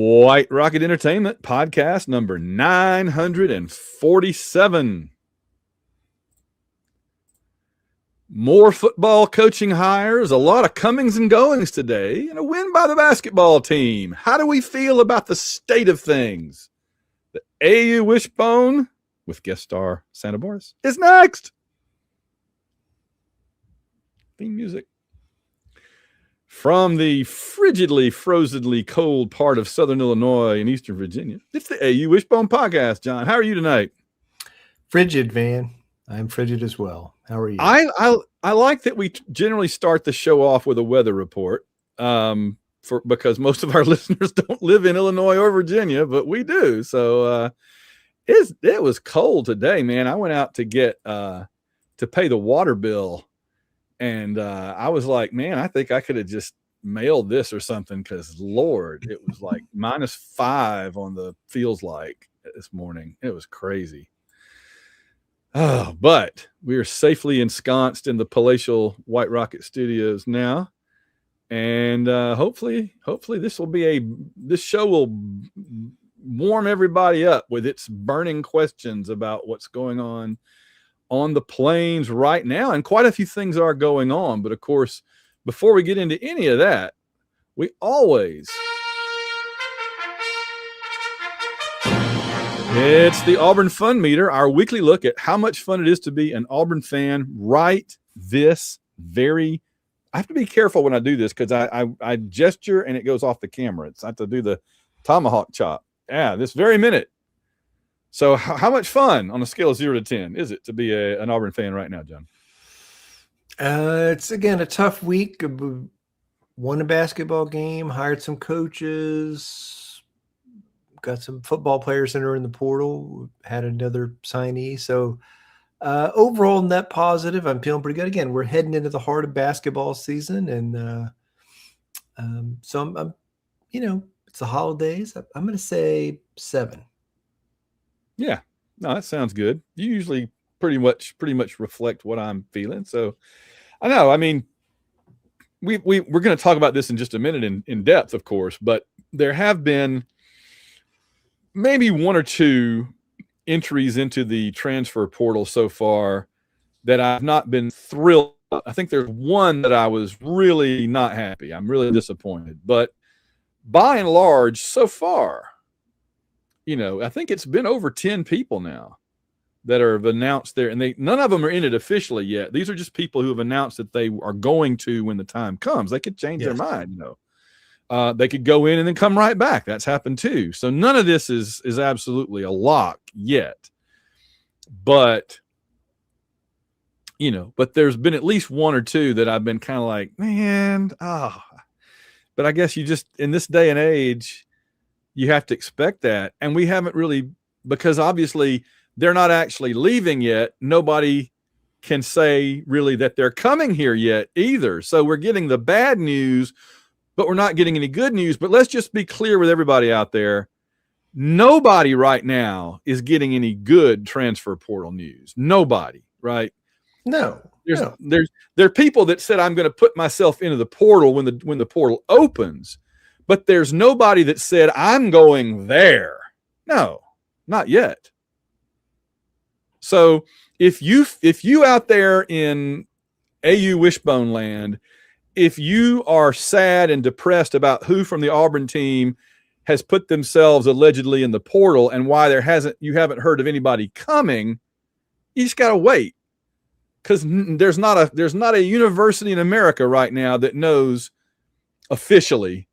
White Rocket Entertainment podcast number 947. More football coaching hires, a lot of comings and goings today, and a win by the basketball team. How do we feel about the state of things? The AU Wishbone, with guest star Santa Boris, is next. Theme music. From the frigidly, frozenly cold part of Southern Illinois and Eastern Virginia, it's the AU Wishbone podcast. John, how are you tonight? Frigid, Van. I'm frigid as well. How are you? I like that we generally start the show off with a weather report, because most of our listeners don't live in Illinois or Virginia, but we do. So it was cold today, man. I went out to get to pay the water bill. And I was like, man, I think I could have just mailed this or something because, Lord, it was like -5 on the feels like this morning. It was crazy. Oh, but we are safely ensconced in the palatial White Rocket Studios now. And hopefully this show will warm everybody up with its burning questions about what's going on the plains right now, and quite a few things are going on. But of course, before we get into any of that, we always it's the Auburn Fun Meter, our weekly look at how much fun it is to be an Auburn fan right this very. I have to be careful when I do this because I gesture and it goes off the camera. I have to do the tomahawk chop. Yeah, this very minute. So how much fun on a scale of 0 to 10 is it to be an Auburn fan right now, John? It's, again, a tough week. Won a basketball game, hired some coaches, got some football players that are in the portal, had another signee. So overall net positive. I'm feeling pretty good. Again, we're heading into the heart of basketball season. And so I'm it's the holidays. I'm going to say 7. Yeah, no, that sounds good. You usually pretty much reflect what I'm feeling. So I know, I mean, we're going to talk about this in just a minute in depth, of course, but there have been maybe 1 or 2 entries into the transfer portal so far that I've not been thrilled. I think there's one that I was really not happy. I'm really disappointed, but by and large, so far, I think it's been over 10 people now that have announced there, and none of them are in it officially yet. These are just people who have announced that they are going to when the time comes. They could change their mind, they could go in and then come right back. That's happened too. So none of this is absolutely a lock yet. But but there's been at least 1 or 2 that I've been kind of like, man, but I guess you just, in this day and age, you have to expect that. And we haven't really, because obviously they're not actually leaving yet. Nobody can say really that they're coming here yet either. So we're getting the bad news, but we're not getting any good news. But let's just be clear with everybody out there. Nobody right now is getting any good transfer portal news. Nobody, right? No. There are people that said, I'm going to put myself into the portal when the portal opens. But there's nobody that said, I'm going there. No, not yet. So if you out there in AU Wishbone land, if you are sad and depressed about who from the Auburn team has put themselves allegedly in the portal and why you haven't heard of anybody coming, you just got to wait. Because there's not a university in America right now that knows officially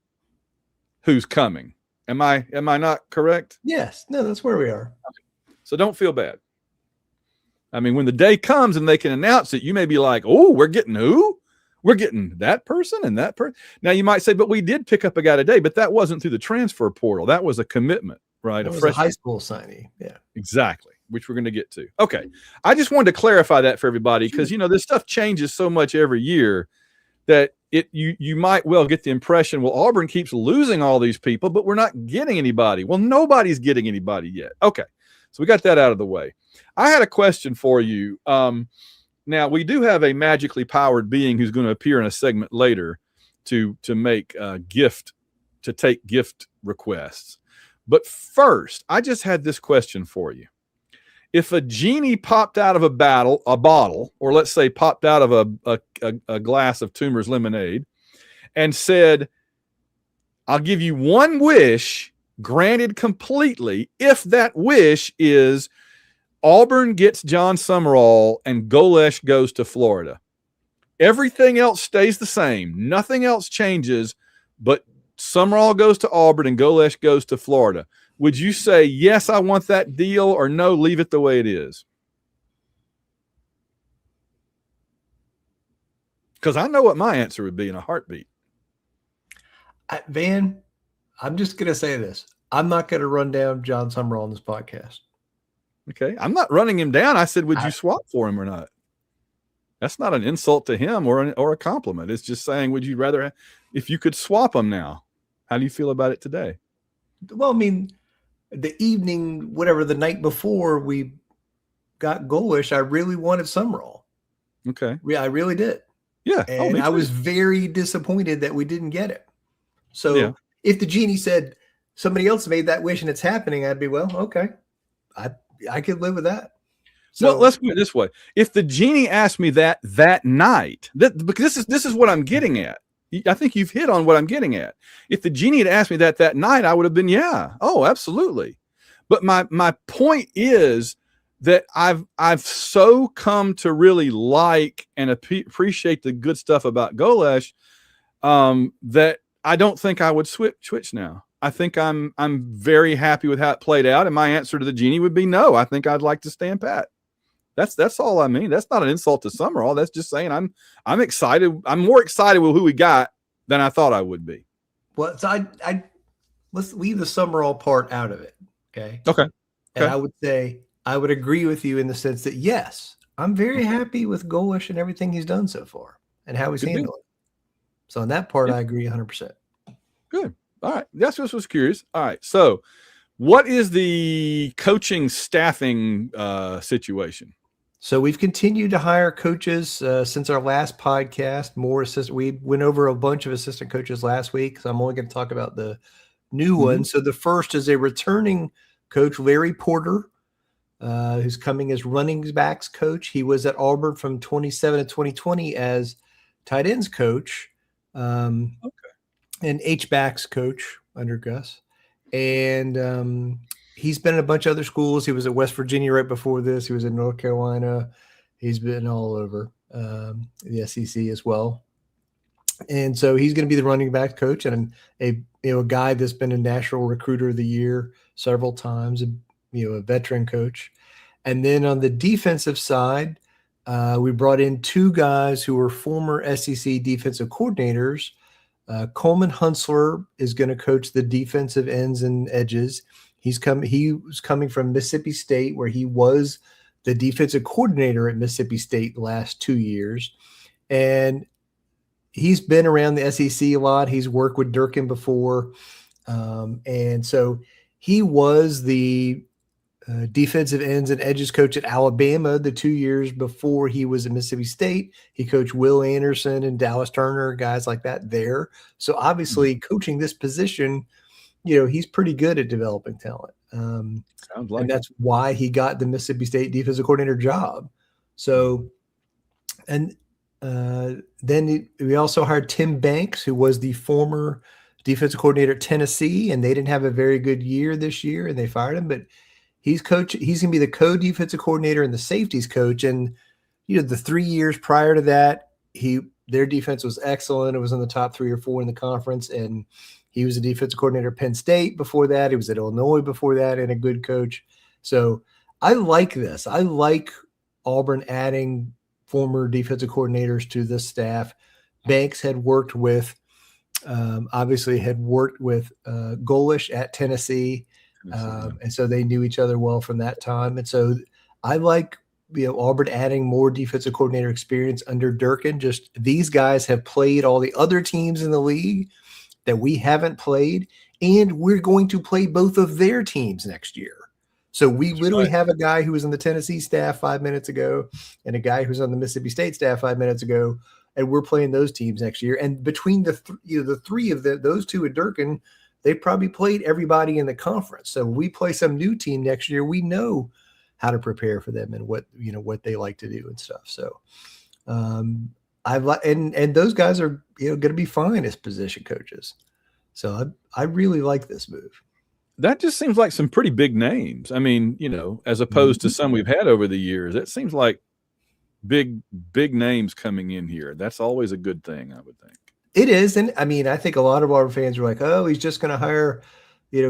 who's coming. Am I not correct? Yes. No, that's where we are. So don't feel bad. I mean, when the day comes and they can announce it, you may be like, oh, we're getting who? We're getting that person and that person. Now you might say, but we did pick up a guy today, but that wasn't through the transfer portal. That was a commitment, right? That was a high school signee. Yeah. Exactly. Which we're going to get to. Okay. I just wanted to clarify that for everybody because, this stuff changes so much every year that you might well get the impression, well, Auburn keeps losing all these people, but we're not getting anybody. Well, nobody's getting anybody yet. Okay. So we got that out of the way. I had a question for you. Now, we do have a magically powered being who's going to appear in a segment later to make a gift to take gift requests. But first, I just had this question for you. If a genie popped out of a bottle, or let's say popped out of a glass of Toomer's lemonade and said, I'll give you one wish granted completely if that wish is Auburn gets John Summerall and Golesh goes to Florida. Everything else stays the same. Nothing else changes, but Summerall goes to Auburn and Golesh goes to Florida. Would you say, yes, I want that deal, or no, leave it the way it is? Because I know what my answer would be in a heartbeat. Van, I'm just going to say this. I'm not going to run down John Summerall on this podcast. Okay. I'm not running him down. I said, would you swap for him or not? That's not an insult to him or a compliment. It's just saying, would you rather, if you could swap him now, how do you feel about it today? Well, I mean, the evening, the night before we got Golesh, I really wanted Summerall. Okay. Yeah, I really did. Yeah. And I was very disappointed that we didn't get it. So if the genie said somebody else made that wish and it's happening, I'd be, well, okay. I could live with that. So well, let's put it this way. If the genie asked me that night, because this is what I'm getting at. I think you've hit on what I'm getting at. If the genie had asked me that night, I would have been, yeah, oh, absolutely. But my point is that I've so come to really like and appreciate the good stuff about Golesh that I don't think I would switch now. I think I'm very happy with how it played out, and my answer to the genie would be no. I think I'd like to stand pat. That's all I mean. That's not an insult to Summerall. That's just saying I'm excited. I'm more excited with who we got than I thought I would be. Well, so I let's leave the Summerall part out of it. Okay. Okay. And I would say I would agree with you in the sense that yes, I'm very happy with Golesh and everything he's done so far and how he's handled it. So on that part, I agree 100%. Good. All right. That's just was curious. All right. So what is the coaching staffing situation? So we've continued to hire coaches since our last podcast. More assistant. We went over a bunch of assistant coaches last week, so I'm only going to talk about the new one. So the first is a returning coach, Larry Porter, who's coming as running backs coach. He was at Auburn from 2017 to 2020 as tight ends coach, and H-backs coach under Gus. And he's been in a bunch of other schools. He was at West Virginia right before this. He was in North Carolina. He's been all over the SEC as well. And so he's going to be the running back coach and a guy that's been a national recruiter of the year several times, a veteran coach. And then on the defensive side, we brought in two guys who were former SEC defensive coordinators. Coleman Huntsler is going to coach the defensive ends and edges. He was coming from Mississippi State, where he was the defensive coordinator at Mississippi State the last 2 years. And he's been around the SEC a lot. He's worked with Durkin before. And so he was the defensive ends and edges coach at Alabama the 2 years before he was at Mississippi State. He coached Will Anderson and Dallas Turner, guys like that there. So obviously coaching this position, he's pretty good at developing talent. Sounds like and that's why he got the Mississippi State defensive coordinator job. So, and then we also hired Tim Banks, who was the former defensive coordinator at Tennessee, and they didn't have a very good year this year, and they fired him. But he's going to be the co-defensive coordinator and the safeties coach. And, the 3 years prior to that, their defense was excellent. It was in the top 3 or 4 in the conference, and he was a defensive coordinator at Penn State before that. He was at Illinois before that and a good coach. So I like this. I like Auburn adding former defensive coordinators to the staff. Banks had worked with, Golesh at Tennessee. And so they knew each other well from that time. And so I like, Auburn adding more defensive coordinator experience under Durkin. Just these guys have played all the other teams in the league that we haven't played, and we're going to play both of their teams next year. So we literally have a guy who was on the Tennessee staff 5 minutes ago and a guy who's on the Mississippi State staff 5 minutes ago, and we're playing those teams next year. And between the three of those two at Durkin, they probably played everybody in the conference. So when we play some new team next year, we know how to prepare for them and what they like to do and stuff. So and those guys are going to be fine as position coaches. So I really like this move. That just seems like some pretty big names. I mean, as opposed to some we've had over the years, it seems like big names coming in here. That's always a good thing, I would think. It is. And I mean, I think a lot of our fans are like, oh, he's just going to hire,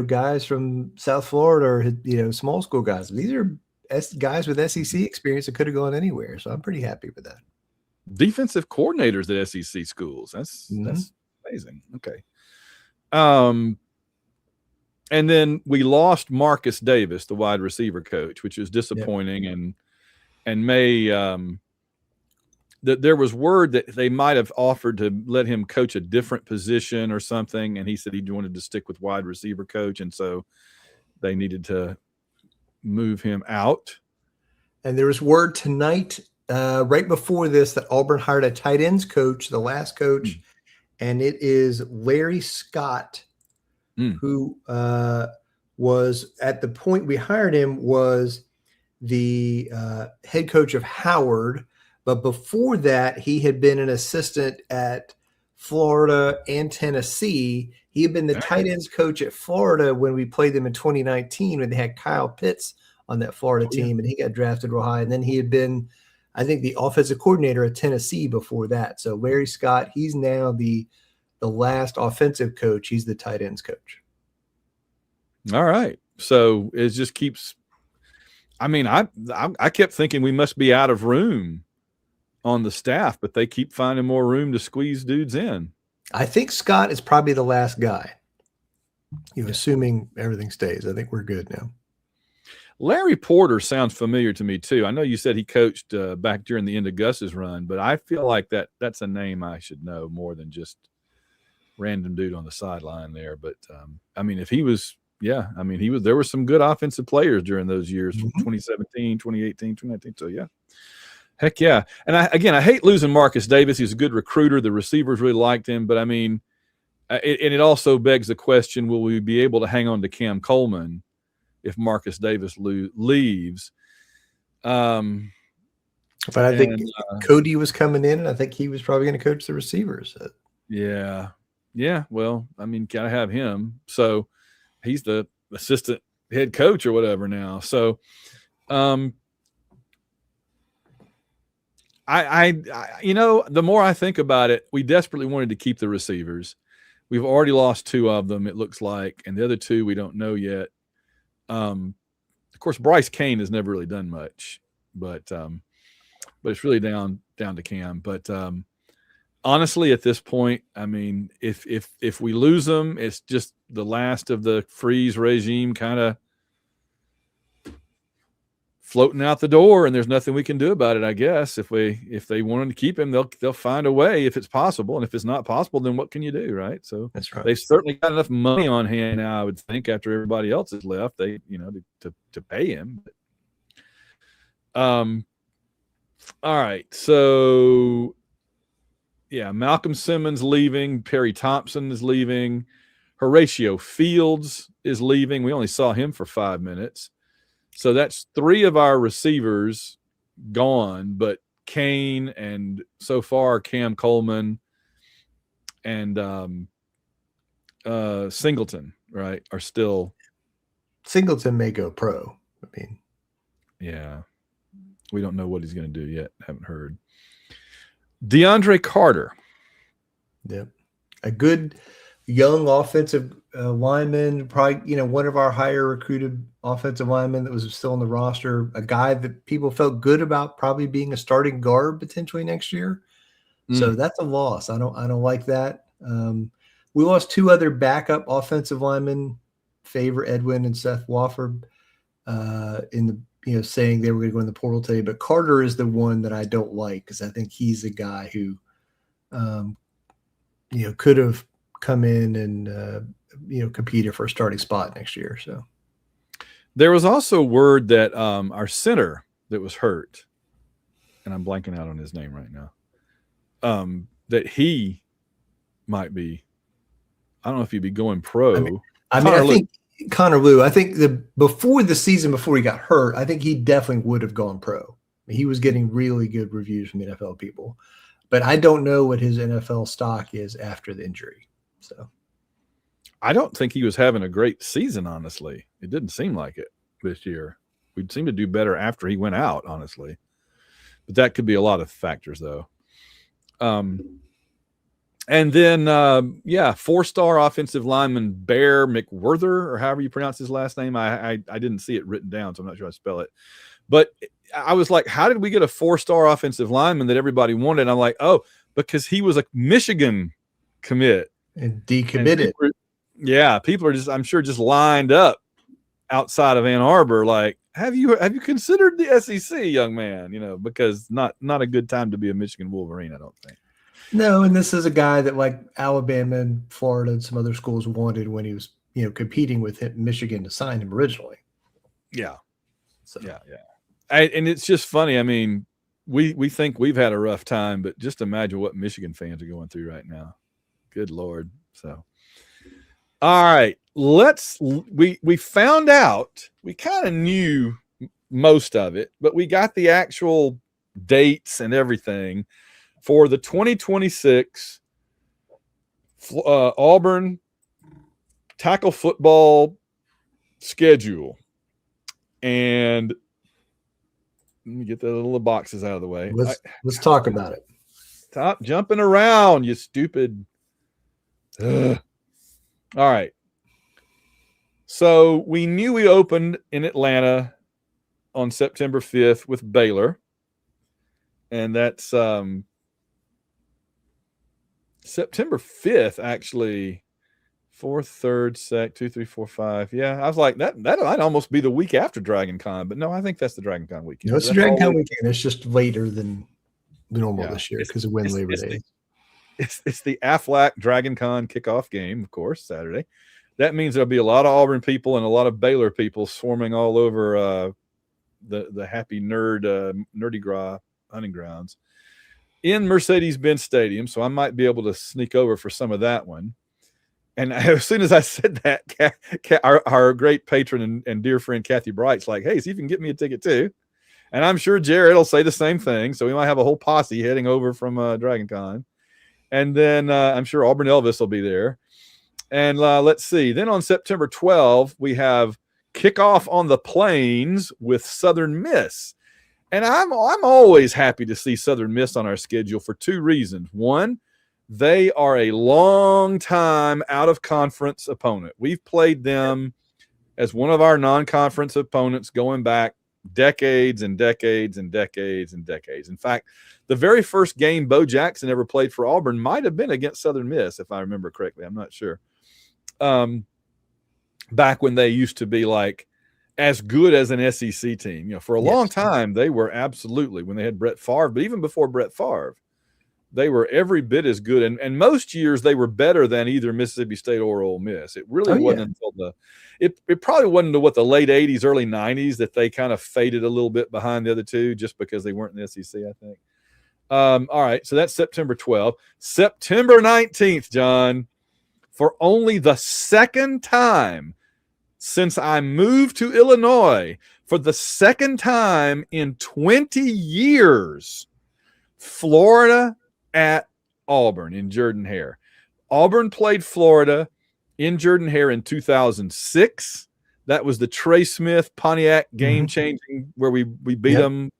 guys from South Florida or, small school guys. These are guys with SEC experience that could have gone anywhere. So I'm pretty happy with that. Defensive coordinators at SEC schools. That's amazing. Okay. And then we lost Marcus Davis, the wide receiver coach, which is disappointing. Yep. And May, that there was word that they might have offered to let him coach a different position or something. And he said he wanted to stick with wide receiver coach. And so they needed to move him out. And there was word tonight, right before this, that Auburn hired a tight ends coach, the last coach, and it is Larry Scott, who was, at the point we hired him, was the head coach of Howard. But before that, he had been an assistant at Florida and Tennessee. He had been the tight ends coach at Florida when we played them in 2019, when they had Kyle Pitts on that Florida team, and he got drafted real high. And then he had been, I think, the offensive coordinator at Tennessee before that. So Larry Scott, he's now the last offensive coach. He's the tight ends coach. All right. So it just keeps, I mean, I kept thinking we must be out of room on the staff, but they keep finding more room to squeeze dudes in. I think Scott is probably the last guy, assuming everything stays. I think we're good now. Larry Porter sounds familiar to me too. I know you said he coached back during the end of Gus's run, but I feel like that's a name I should know more than just random dude on the sideline there. But I mean, if he was, there were some good offensive players during those years, 2017, 2018, 2019. So yeah, heck yeah. And I hate losing Marcus Davis. He's a good recruiter. The receivers really liked him, but I mean, it also begs the question, will we be able to hang on to Cam Coleman if Marcus Davis leaves? But I think Cody was coming in, and I think he was probably going to coach the receivers. Yeah. Well, I mean, gotta have him. So he's the assistant head coach or whatever now. So, I the more I think about it, we desperately wanted to keep the receivers. We've already lost two of them, it looks like, and the other two we don't know yet. Of course, Bryce Kane has never really done much, but it's really down to Cam. But honestly, at this point, I mean, if we lose them, it's just the last of the Freeze regime kind of floating out the door, and there's nothing we can do about it, I guess. If they wanted to keep him, they'll find a way if it's possible, and if it's not possible, then what can you do, right? So that's right. They've certainly got enough money on hand now, I would think, after everybody else has left, they to pay him. All right, so yeah, Malcolm Simmons leaving, Perry Thompson is leaving, Horatio Fields is leaving. We only saw him for 5 minutes. So that's 3 of our receivers gone, but Kane and so far Cam Coleman and Singleton, right, are still. Singleton may go pro. I mean, yeah, we don't know what he's going to do yet. Haven't heard. DeAndre Carter. Yep. A good young offensive lineman, probably, one of our higher recruited offensive linemen that was still on the roster, a guy that people felt good about probably being a starting guard potentially next year. So that's a loss. I don't like that. We lost 2 other backup offensive linemen, Favor Edwin and Seth Wofford, in the, saying they were going to go in the portal today, but Carter is the one that I don't like, because I think he's a guy who, could have come in and, competed for a starting spot next year. So there was also word that our center that was hurt, and I'm blanking out on his name right now, that he might be. I don't know if he'd be going pro. I think Connor Lew. I think before the season, before he got hurt, I think he definitely would have gone pro. He was getting really good reviews from NFL people, but I don't know what his NFL stock is after the injury. So I don't think he was having a great season. Honestly, it didn't seem like it this year. We'd seem to do better after he went out. Honestly, but that could be a lot of factors, though. And then, 4-star offensive lineman Bear McWhirter, or however you pronounce his last name. I didn't see it written down, so I'm not sure how to spell it. But I was like, how did we get a 4-star offensive lineman that everybody wanted? And I'm like, oh, because he was a Michigan commit. And decommitted. People are just, I'm sure, just lined up outside of Ann Arbor. Like, have you considered the SEC, young man? Because not a good time to be a Michigan Wolverine, I don't think. No, and this is a guy that like Alabama and Florida and some other schools wanted when he was, competing with Michigan to sign him originally. Yeah. So yeah. And it's just funny. I mean, we think we've had a rough time, but just imagine what Michigan fans are going through right now. Good Lord. So, all right, we found out, we kind of knew most of it, but we got the actual dates and everything for the 2026 Auburn tackle football schedule. And let me get the little boxes out of the way. Let's talk about it. Stop jumping around, you stupid. Ugh. All right. So we knew we opened in Atlanta on September 5th with Baylor. And that's September 5th, actually. 4th, 3rd, 2, 3, 4, 5. Yeah, I was like, that might almost be the week after Dragon Con, but no, I think that's the Dragon Con weekend. No, it's the Dragon Con weekend. It's just later than the normal this year because of when Labor Day. It's the Aflac Dragon Con kickoff game, of course, Saturday. That means there'll be a lot of Auburn people and a lot of Baylor people swarming all over the happy Nerdy Gras hunting grounds in Mercedes-Benz Stadium. So I might be able to sneak over for some of that one. And as soon as I said that, our great patron and dear friend Kathy Bright's like, hey, see if you can get me a ticket too. And I'm sure Jared will say the same thing. So we might have a whole posse heading over from Dragon Con. And then I'm sure Auburn Elvis will be there. And let's see. Then on September 12th, we have kickoff on the Plains with Southern Miss. And I'm always happy to see Southern Miss on our schedule for two reasons. One, they are a long time out of conference opponent. We've played them as one of our non-conference opponents going back decades and decades and decades and decades. In fact, the very first game Bo Jackson ever played for Auburn might have been against Southern Miss, if I remember correctly. I'm not sure. Back when they used to be like as good as an SEC team. For a long time, they were absolutely, when they had Brett Favre, but even before Brett Favre, they were every bit as good. And most years they were better than either Mississippi State or Ole Miss. It really wasn't until it probably wasn't until the late 80s, early 90s that they kind of faded a little bit behind the other two just because they weren't in the SEC, I think. All right, so that's September 12th. September 19th, John, for only the second time since I moved to Illinois, for the second time in 20 years, Florida at Auburn in Jordan-Hare. Auburn played Florida in Jordan-Hare in 2006. That was the Trey Smith Pontiac game-changing where we beat them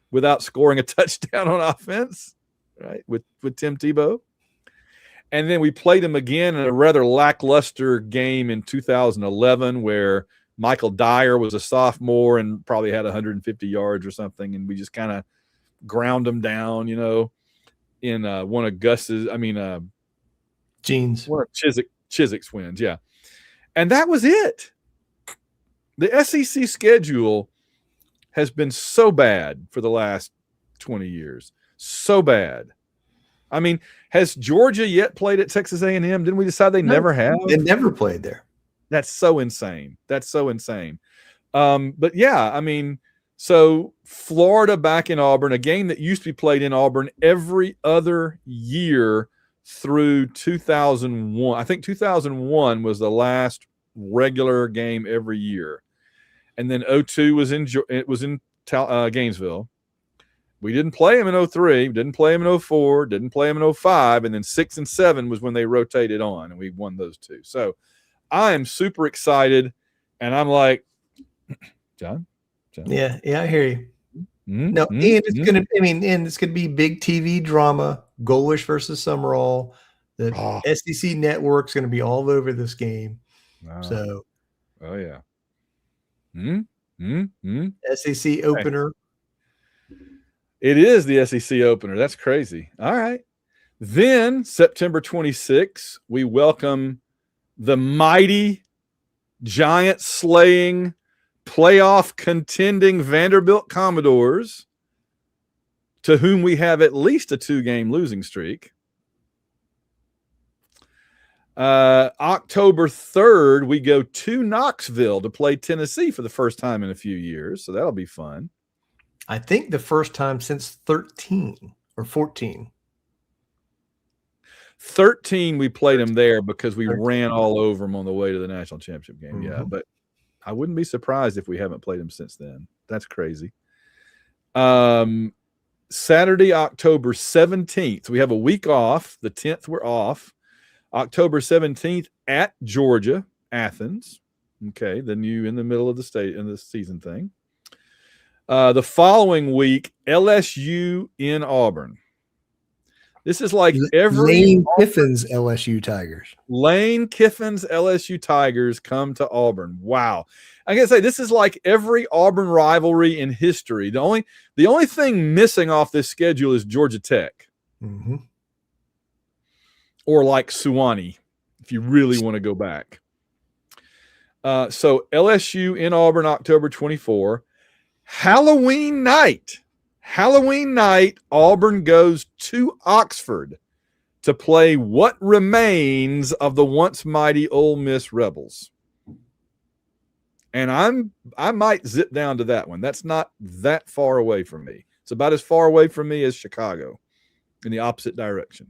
without scoring a touchdown on offense, right, with Tim Tebow. And then we played them again in a rather lackluster game in 2011 where Michael Dyer was a sophomore and probably had 150 yards or something, and we just kind of ground them down, in one of Gene's. One of Chiswick's wins, yeah. And that was it. The SEC schedule has been so bad for the last 20 years. So bad. I mean, has Georgia yet played at Texas A&M? Didn't we decide they never have? They never played there. That's so insane. But yeah, I mean, So Florida back in Auburn, a game that used to be played in Auburn every other year through 2001. I think 2001 was the last regular game every year. And then 02 was in Gainesville. We didn't play him in 03, didn't play him in 04, didn't play him in 05, and then 6 and 7 was when they rotated on, and we won those two. So I am super excited, and I'm like, John? Yeah, I hear you. No, and it's gonna. I mean, and it's gonna be big TV drama. Golish versus Summerall. The SEC network's gonna be all over this game. So, yeah. SEC opener. It is the SEC opener. That's crazy. All right. Then September 26th, we welcome the mighty, giant slaying, playoff contending Vanderbilt Commodores, to whom we have at least a 2-game losing streak. October 3rd, we go to Knoxville to play Tennessee for the first time in a few years. So that'll be fun. I think the first time since 13 or 14. 13, we played them there because we ran all over them on the way to the national championship game. Mm-hmm. Yeah, but I wouldn't be surprised if we haven't played them since then. That's crazy. Saturday, October 17th, we have a week off. The 10th, we're off. October 17th at Georgia, Athens. Okay, then you in the middle of the state in the season thing. The following week, LSU in Auburn. This is like every Lane Kiffin's LSU Tigers. Lane Kiffin's LSU Tigers come to Auburn. Wow. I gotta say, this is like every Auburn rivalry in history. The only thing missing off this schedule is Georgia Tech. Mm-hmm. Or like Sewanee, if you really want to go back. So LSU in Auburn, October 24. Halloween night, Auburn goes to Oxford to play what remains of the once mighty Ole Miss Rebels. And I might zip down to that one. That's not that far away from me. It's about as far away from me as Chicago in the opposite direction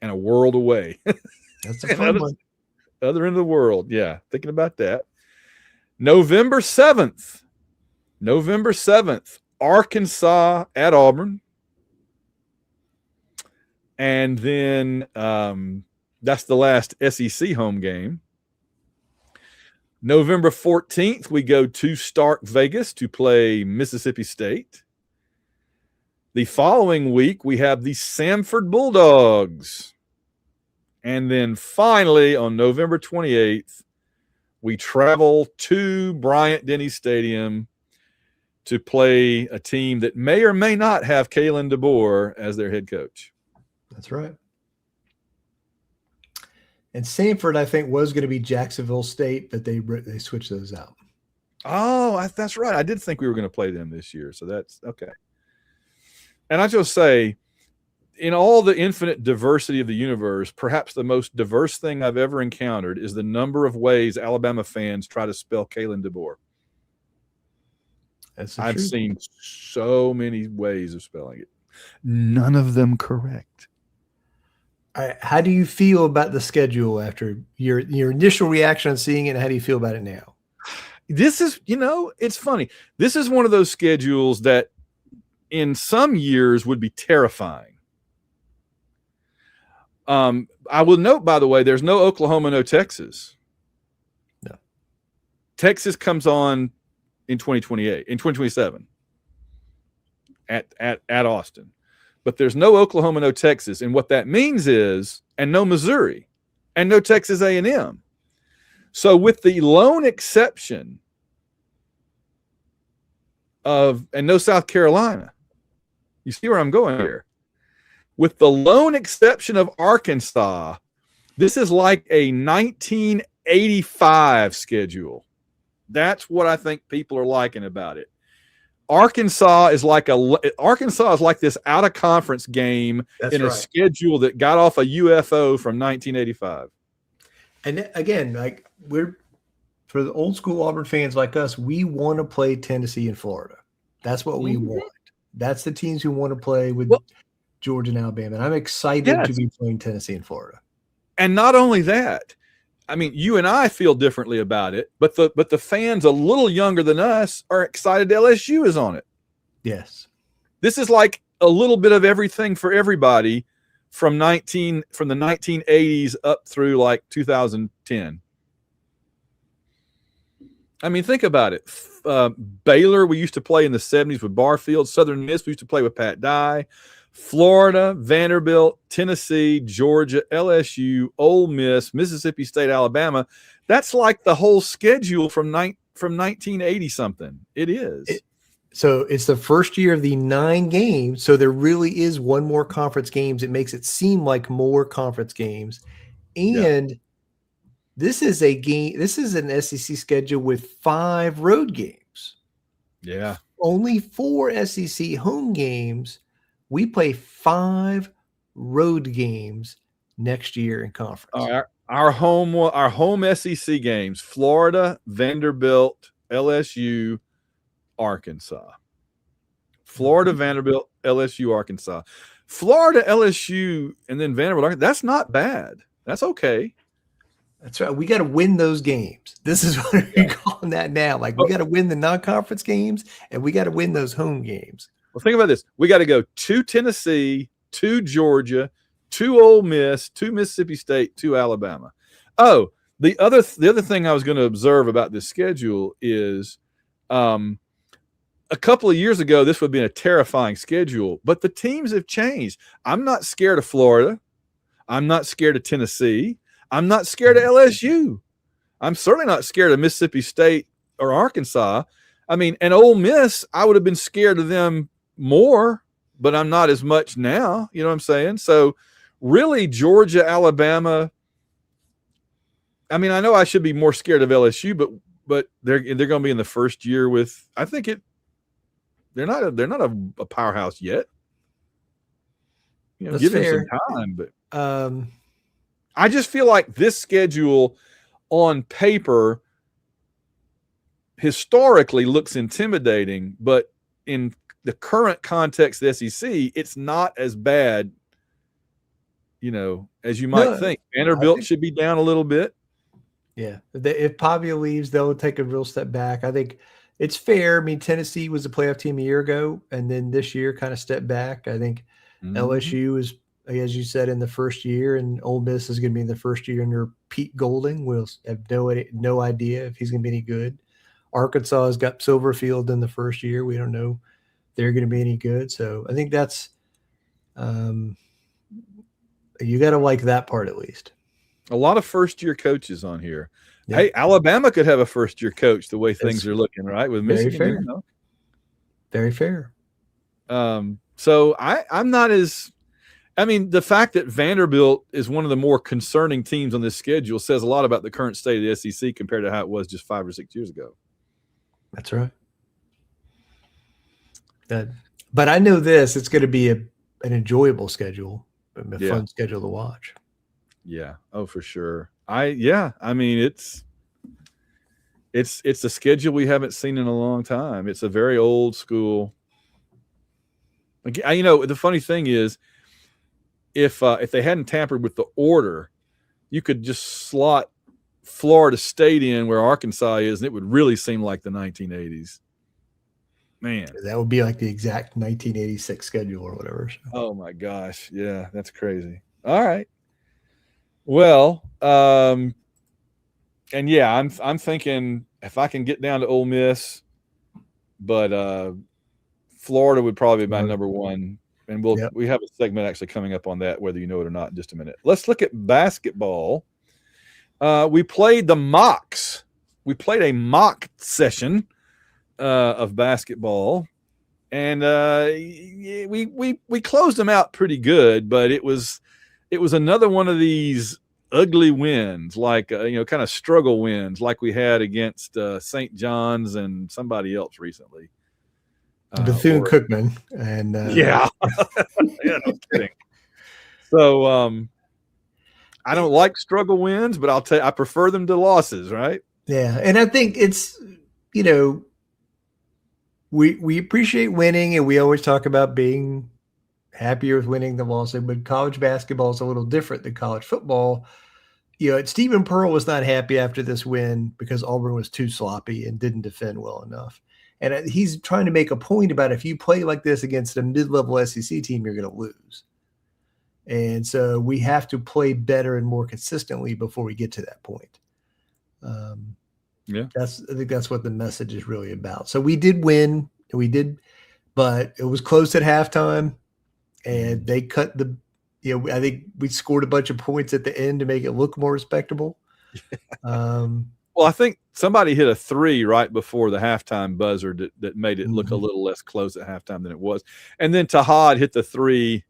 and a world away. That's a fun one. Other end of the world. Yeah, thinking about that. November 7th, Arkansas at Auburn. And then that's the last SEC home game. November 14th, we go to Stark Vegas to play Mississippi State. The following week, we have the Samford Bulldogs. And then finally, on November 28th, we travel to Bryant-Denny Stadium to play a team that may or may not have Kalen DeBoer as their head coach. That's right. And Samford, I think, was going to be Jacksonville State, but they switched those out. Oh, that's right. I did think we were going to play them this year, so that's okay. And I just say, in all the infinite diversity of the universe, perhaps the most diverse thing I've ever encountered is the number of ways Alabama fans try to spell Kalen DeBoer. I've seen so many ways of spelling it. None of them correct. How do you feel about the schedule after your initial reaction on seeing it? And how do you feel about it now? This is, it's funny. This is one of those schedules that in some years would be terrifying. I will note, by the way, there's no Oklahoma, no Texas. No. Texas comes on in 2027 at Austin. But there's no Oklahoma, no Texas. And what that means is, and no Missouri, and no Texas A&M. So with the lone exception and no South Carolina, you see where I'm going here? With the lone exception of Arkansas, this is like a 1985 schedule. That's what I think people are liking about it. Arkansas is like this out of conference game. That's in a schedule that got off a UFO from 1985. And again, like for the old school Auburn fans like us, we want to play Tennessee and Florida. That's what we want. That's the teams who want to play with Georgia and Alabama. And I'm excited to be playing Tennessee and Florida. And not only that, I mean, you and I feel differently about it, but the fans a little younger than us are excited LSU is on it. Yes. This is like a little bit of everything for everybody from the 1980s up through like 2010. I mean, think about it. Baylor, we used to play in the 70s with Barfield. Southern Miss, we used to play with Pat Dye. Florida, Vanderbilt, Tennessee, Georgia, LSU, Ole Miss, Mississippi State, Alabama. That's like the whole schedule from 1980 something. It is. So it's the first year of the 9 games. So there really is one more conference games. It makes it seem like more conference games. And this is a game. This is an SEC schedule with 5 road games. Yeah. Only 4 SEC home games. We play 5 road games next year in conference. Our home SEC games: Florida, Vanderbilt, LSU, Arkansas. Florida, Vanderbilt, LSU, Arkansas. Florida, LSU, and then Vanderbilt, Arkansas. That's not bad. That's okay. That's right. We got to win those games. This is what we're calling that now. Like, we got to win the non-conference games, and we got to win those home games. Well, think about this. We got to go to Tennessee, to Georgia, to Ole Miss, to Mississippi State, to Alabama. Oh, the other thing I was going to observe about this schedule is a couple of years ago, this would have been a terrifying schedule, but the teams have changed. I'm not scared of Florida. I'm not scared of Tennessee. I'm not scared of LSU. I'm certainly not scared of Mississippi State or Arkansas. I mean, and Ole Miss, I would have been scared of them more, but I'm not as much now. You know what I'm saying? So really, Georgia, Alabama. I mean, I know I should be more scared of LSU, but they're going to be in the first year with. I think they're not a powerhouse yet. You know, give them some time, but I just feel like this schedule on paper historically looks intimidating, but in the current context of the SEC, it's not as bad, as you might think. Vanderbilt should be down a little bit. Yeah. If Pavia leaves, they'll take a real step back. I think it's fair. I mean, Tennessee was a playoff team a year ago, and then this year kind of stepped back. I think LSU is, as you said, in the first year, and Ole Miss is going to be in the first year under Pete Golding. We'll have no idea if he's going to be any good. Arkansas has got Silverfield in the first year. We don't know if they're going to be any good. So I think that's you got to like that part at least. A lot of first-year coaches on here. Yeah. Hey, Alabama could have a first-year coach the way things are looking, right? With Michigan. Very fair. So I'm not as – I mean, the fact that Vanderbilt is one of the more concerning teams on this schedule says a lot about the current state of the SEC compared to how it was just 5 or 6 years ago. That's right. But I know this. It's going to be an enjoyable schedule, a fun schedule to watch. Yeah. Oh, for sure. I mean, it's a schedule we haven't seen in a long time. It's a very old school. The funny thing is, if they hadn't tampered with the order, you could just slot Florida State in where Arkansas is, and it would really seem like the 1980s. Man, that would be like the exact 1986 schedule or whatever. So. Oh my gosh, yeah, that's crazy. All right. Well, and yeah, I'm thinking if I can get down to Ole Miss, but Florida would probably be my number one, and we have a segment actually coming up on that, whether you know it or not, in just a minute. Let's look at basketball. We played the mocks. We played a mock session of basketball, and we closed them out pretty good, but it was another one of these ugly wins, like kind of struggle wins, like we had against St. John's and somebody else recently. Bethune-Cookman, and yeah, no kidding. So I don't like struggle wins, but I prefer them to losses, right? Yeah, and I think it's we appreciate winning, and we always talk about being happier with winning than losing. But college basketball is a little different than college football. Stephen Pearl was not happy after this win because Auburn was too sloppy and didn't defend well enough. And he's trying to make a point about if you play like this against a mid-level SEC team, you're going to lose. And so we have to play better and more consistently before we get to that point. Yeah, I think that's what the message is really about. So we did win, but it was close at halftime, and they cut I think we scored a bunch of points at the end to make it look more respectable. Well, I think somebody hit a 3 right before the halftime buzzer that made it look a little less close at halftime than it was. And then Tahad hit the 3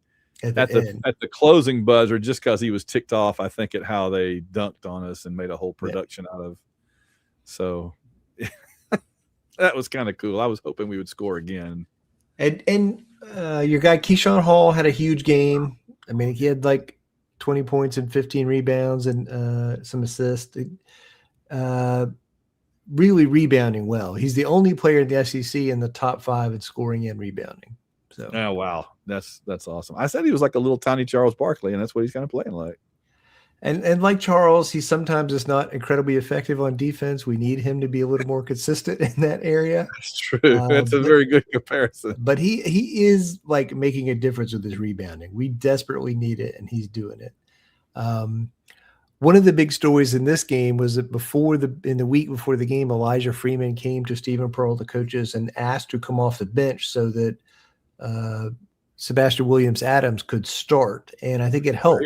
at the closing buzzer just because he was ticked off, I think, at how they dunked on us and made a whole production out of. So that was kind of cool. I was hoping we would score again. And your guy Keyshawn Hall had a huge game. I mean, he had like 20 points and 15 rebounds and some assists. Really rebounding well. He's the only player in the SEC in the top 5 in scoring and rebounding. So, oh wow, that's awesome. I said he was like a little tiny Charles Barkley, and that's what he's kind of playing like. And like Charles, he sometimes is not incredibly effective on defense. We need him to be a little more consistent in that area. That's true. That's a very good comparison. But he is like making a difference with his rebounding. We desperately need it, and he's doing it. One of the big stories in this game was that in the week before the game, Elijah Freeman came to Stephen Pearl, the coaches, and asked to come off the bench so that Sebastian Williams-Adams could start. And I think it helped.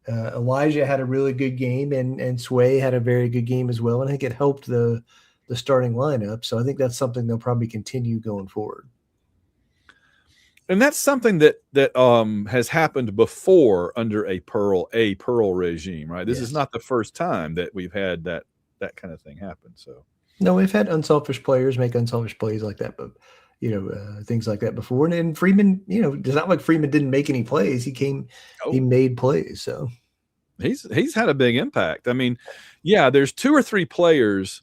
Elijah had a really good game, and Sway had a very good game as well. And I think it helped the starting lineup. So I think that's something they'll probably continue going forward. And that's something that has happened before under a Pearl regime, right? This is not the first time that we've had that kind of thing happen. So no, we've had unselfish players make unselfish plays like that, but things like that before. And Freeman, it's not like Freeman didn't make any plays. He made plays. So he's had a big impact. I mean, yeah, there's 2 or 3 players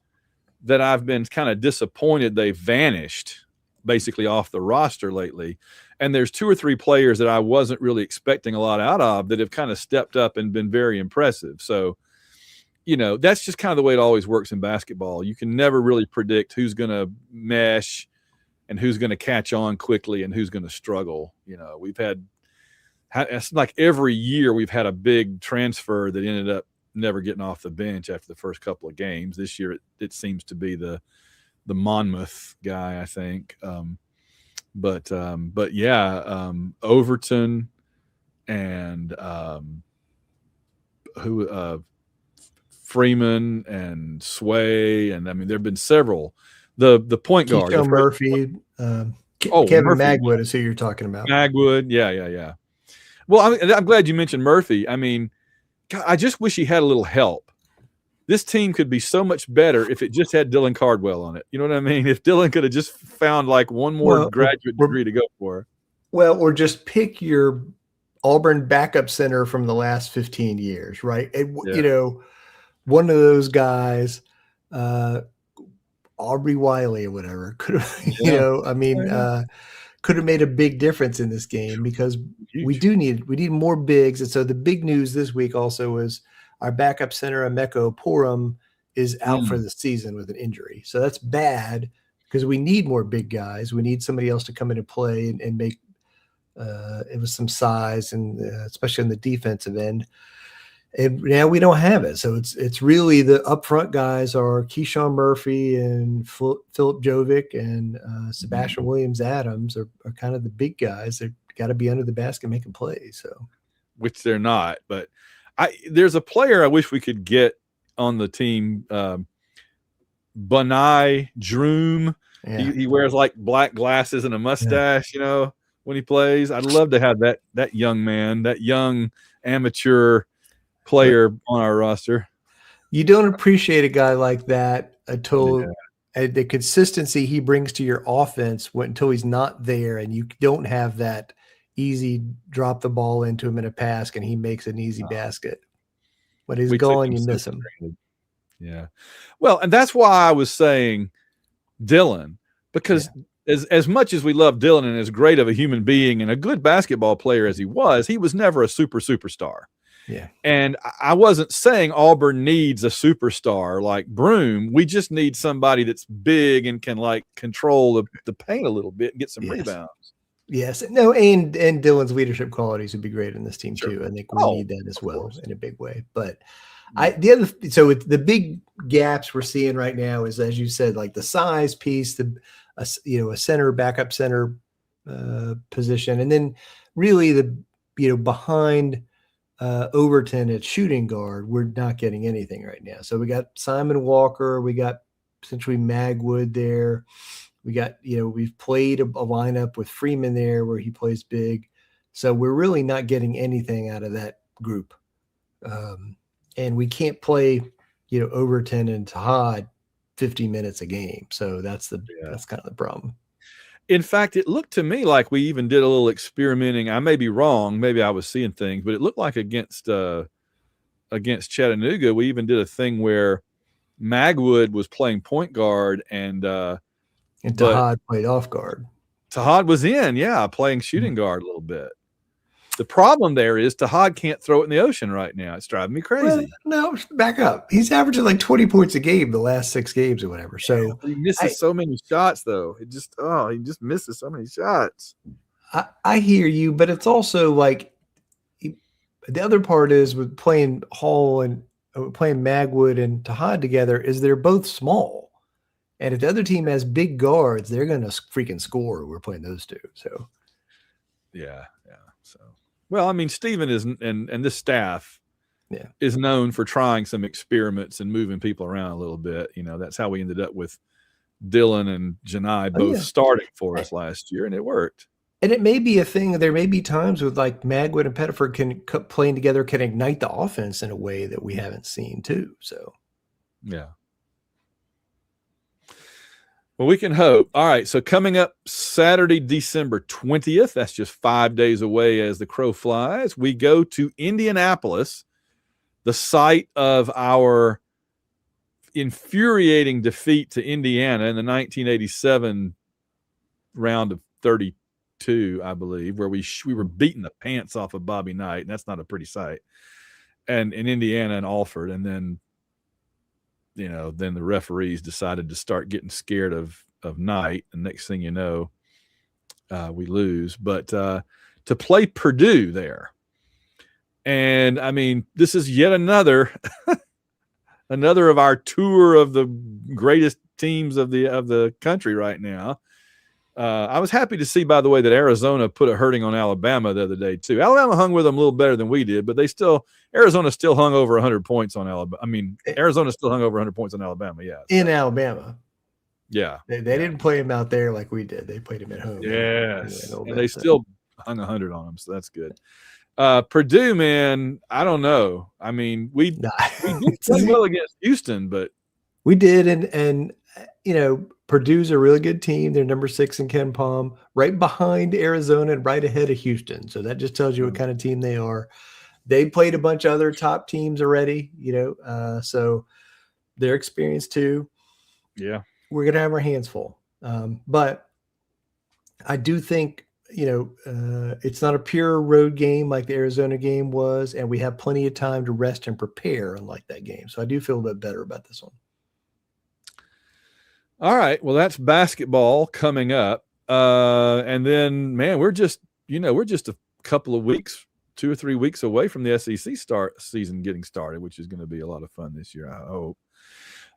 that I've been kind of disappointed they vanished basically off the roster lately. And there's 2 or 3 players that I wasn't really expecting a lot out of that have kind of stepped up and been very impressive. So, that's just kind of the way it always works in basketball. You can never really predict who's going to mesh and who's going to catch on quickly and who's going to struggle. It's like every year we've had a big transfer that ended up never getting off the bench after the first couple of games. This year it seems to be the Monmouth guy, I think. But Overton and Freeman and Sway, and I mean there've been several. The point guard, Murphy, Kevin Murphy. Magwood is who you're talking about. Magwood, yeah. Well, I'm glad you mentioned Murphy. I mean, God, I just wish he had a little help. This team could be so much better if it just had Dylan Cardwell on it. You know what I mean? If Dylan could have just found like one more graduate degree to go for. Well, or just pick your Auburn backup center from the last 15 years, right? One of those guys, Aubrey Wiley or whatever, could have, could have made a big difference in this game because we need more bigs. And so the big news this week also is our backup center, Emeka Oporum, is out for the season with an injury. So that's bad because we need more big guys. We need somebody else to come into play and make it with some size, and especially on the defensive end. And now we don't have it. So it's really the upfront guys are Keyshawn Murphy and Philip Jovic and Sebastian Williams-Adams are kind of the big guys. They've got to be under the basket making plays. So, which they're not. But there's a player I wish we could get on the team, Bunai Droom. Yeah. He wears like black glasses and a mustache, when he plays. I'd love to have that young man, that young amateur player on our roster. You don't appreciate a guy like that until the consistency he brings to your offense until he's not there, and you don't have that easy drop the ball into him in a pass and he makes an easy basket. When he's going, you miss him. Yeah. Well, and that's why I was saying Dylan, because as much as we love Dylan and as great of a human being and a good basketball player as he was never a superstar. Yeah. And I wasn't saying Auburn needs a superstar like Broome. We just need somebody that's big and can like control the paint a little bit and get some rebounds. Yes. No, and Dylan's leadership qualities would be great in this team too. I think we need that as well in a big way. But the big gaps we're seeing right now is, as you said, like the size piece, a center, backup center position, and then really behind Overton at shooting guard, we're not getting anything right now. So we got Simon Walker, we got essentially Magwood there. We got, we've played a lineup with Freeman there where he plays big. So we're really not getting anything out of that group. And we can't play, Overton and Tahad 50 minutes a game. So that's kind of the problem. In fact, it looked to me like we even did a little experimenting. I may be wrong. Maybe I was seeing things, but it looked like against Chattanooga, we even did a thing where Magwood was playing point guard and Tahad played off guard. Tahad was playing shooting guard a little bit. The problem there is Tahad can't throw it in the ocean right now. It's driving me crazy. Well, no, back up. He's averaging like 20 points a game the last 6 games or whatever. So he misses so many shots, though. He just misses so many shots. I hear you, but it's also like the other part is with playing Hall and playing Magwood and Tahad together is they're both small. And if the other team has big guards, they're going to freaking score. We're playing those two. So, yeah. So, well, I mean, Stephen is and this staff is known for trying some experiments and moving people around a little bit. That's how we ended up with Dylan and Janai both starting for us last year, and it worked. And it may be a thing. There may be times with like Magwood and Pettiford playing together can ignite the offense in a way that we haven't seen too. So, yeah. Well, we can hope. All right. So coming up Saturday, December 20th, that's just 5 days away as the crow flies, we go to Indianapolis, the site of our infuriating defeat to Indiana in the 1987 round of 32, I believe, where we were beating the pants off of Bobby Knight, and that's not a pretty sight. And in Indiana and Alford, and then then the referees decided to start getting scared of Knight. And next thing you know, we lose. But to play Purdue there. And, I mean, this is yet another of our tour of the greatest teams of the country right now. I was happy to see, by the way, that Arizona put a hurting on Alabama the other day, too. Alabama hung with them a little better than we did, but Arizona still hung over 100 points on Alabama. I mean, Arizona still hung over 100 points on Alabama, yeah. In Alabama. Yeah. They didn't play him out there like we did. They played him at home. Yes. And they still hung 100 on him, so that's good. Purdue, man, I don't know. I mean, we did play well against Houston, but we did, and Purdue's a really good team. They're number 6 in Ken Palm, right behind Arizona and right ahead of Houston. So that just tells you what kind of team they are. They played a bunch of other top teams already, so they're experienced too. Yeah, we're gonna have our hands full. But I do think it's not a pure road game like the Arizona game was, and we have plenty of time to rest and prepare, unlike that game. So I do feel a bit better about this one. All right. Well, that's basketball coming up. And then, man, we're just a couple of weeks, 2 or 3 weeks away from the SEC season getting started, which is going to be a lot of fun this year, I hope.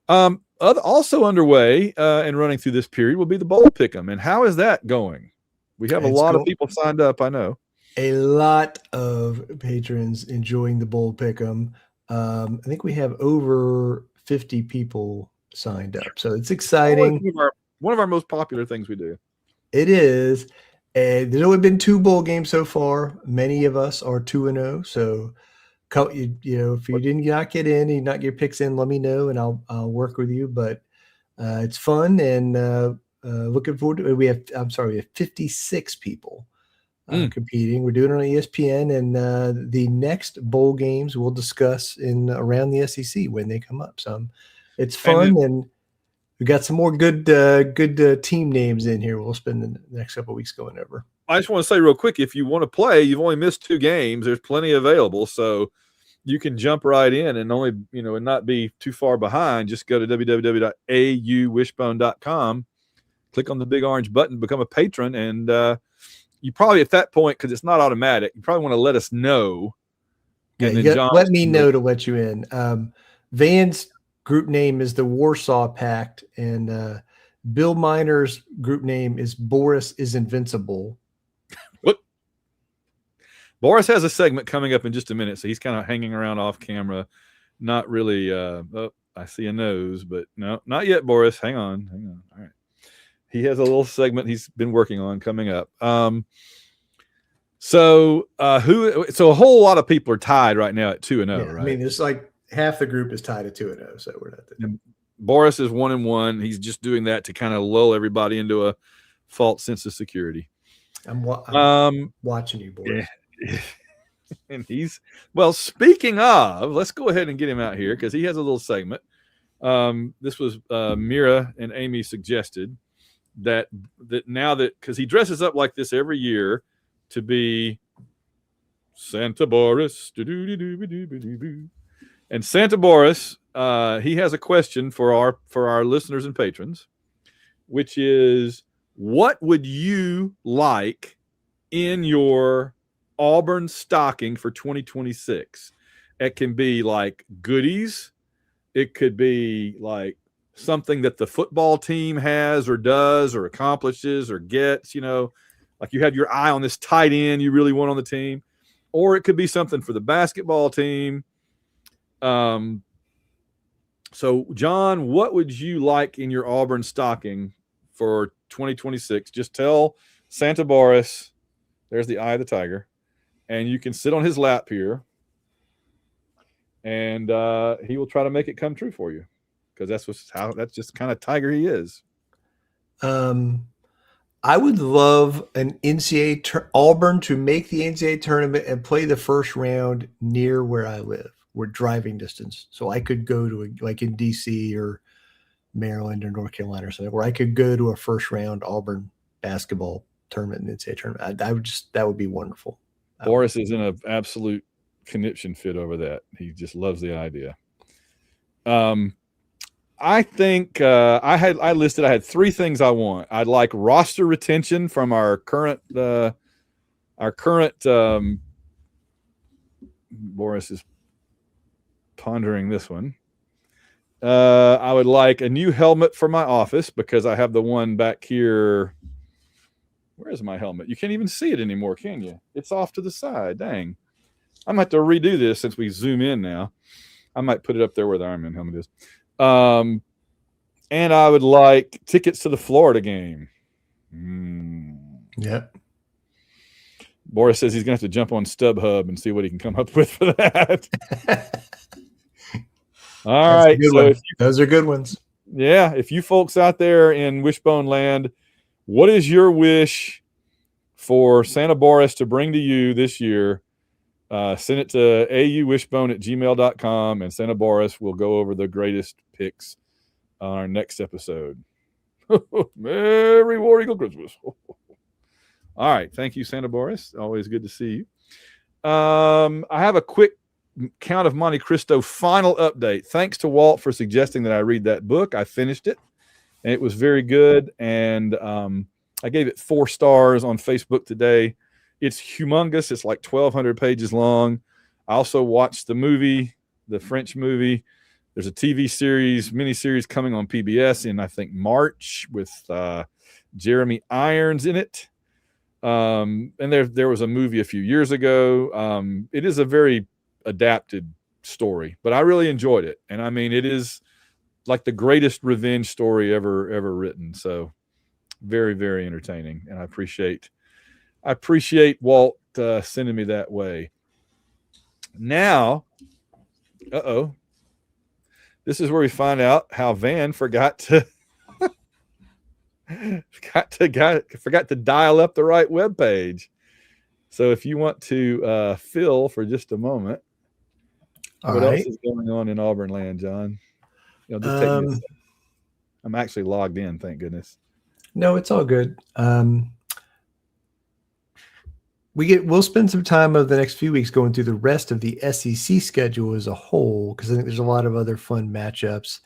Also underway and running through this period will be the Bowl Pick'em. And how is that going? We have a lot of people signed up, I know. A lot of patrons enjoying the Bowl Pick'em. I think we have over 50 people signed up, so it's exciting. One of our most popular things we do. It is, and there's only been 2 bowl games so far. Many of us are 2-0, so if you did not get in, you not get your picks in, let me know, and I'll work with you. But it's fun, and looking forward to it. We have 56 people competing. We're doing it on ESPN, and the next bowl games we'll discuss in around the SEC when they come up. So it's fun, and we got some more good team names in here. We'll spend the next couple of weeks going over. I just want to say real quick, if you want to play, you've only missed 2 games. There's plenty available, so you can jump right in and only, and not be too far behind. Just go to www.auwishbone.com, click on the big orange button, become a patron, and you probably at that point, because it's not automatic, you probably want to let us know. Yeah, and then let me know to let you in. Van's group name is the Warsaw Pact, and Bill Miner's group name is Boris is Invincible. What? Boris has a segment coming up in just a minute, so he's kind of hanging around off camera. Not really. I see a nose, but no, not yet, Boris. Hang on. All right. He has a little segment he's been working on coming up. So a whole lot of people are tied right now at 2-0, yeah, right? I mean, it's like half the group is tied at 2-0, so we're not there. Boris is 1-1. He's just doing that to kind of lull everybody into a false sense of security. I'm watching you, Boris. Yeah. And speaking of, let's go ahead and get him out here because he has a little segment. This was Mira and Amy suggested that now that, because he dresses up like this every year to be Santa Boris. And Santa Boris, he has a question for our listeners and patrons, which is, what would you like in your Auburn stocking for 2026? It can be like goodies. It could be like something that the football team has or does or accomplishes or gets, like you have your eye on this tight end you really want on the team. Or it could be something for the basketball team. So, John, what would you like in your Auburn stocking for 2026? Just tell Santa Boris, there's the eye of the tiger, and you can sit on his lap here, and he will try to make it come true for you, because that's just kind of tiger he is. I would love an NCAA Auburn to make the NCAA tournament and play the first round near where I live. We're driving distance, so I could go to like in DC or Maryland or North Carolina or something, where I could go to a first round Auburn basketball tournament in the NCAA tournament. That would be wonderful. Boris is in an absolute conniption fit over that. He just loves the idea. I think I had 3 things I want. I'd like roster retention from our current Boris is pondering this one. I would like a new helmet for my office because I have the one back here. Where is my helmet? You can't even see it anymore, can you? It's off to the side. Dang. I'm going to have to redo this since we zoom in now. I might put it up there where the Iron Man helmet is. And I would like tickets to the Florida game. Yep. Boris says he's going to have to jump on StubHub and see what he can come up with for that. All right. So those are good ones. Yeah. If you folks out there in Wishbone land, what is your wish for Santa Boris to bring to you this year? Send it to auwishbone@gmail.com, and Santa Boris will go over the greatest picks on our next episode. Merry War Eagle Christmas. All right. Thank you, Santa Boris. Always good to see you. I have a quick Count of Monte Cristo final update. Thanks to Walt for suggesting that I read that book. I finished it, and it was very good. And I gave it 4 stars on Facebook today. It's humongous. It's like 1,200 pages long. I also watched the movie, the French movie. There's a TV series, miniseries coming on PBS in, I think, March with Jeremy Irons in it. And there was a movie a few years ago. It is a very adapted story, but I really enjoyed it. And I mean, it is like the greatest revenge story ever written. So very, very entertaining. And I appreciate Walt sending me that way. Now, this is where we find out how Van forgot to dial up the right web page. So if you want to fill for just a moment, what else is going on in Auburn land, John? Just take me a second. I'm actually logged in, thank goodness. No, it's all good. We'll spend some time over the next few weeks going through the rest of the SEC schedule as a whole, because I think there's a lot of other fun matchups.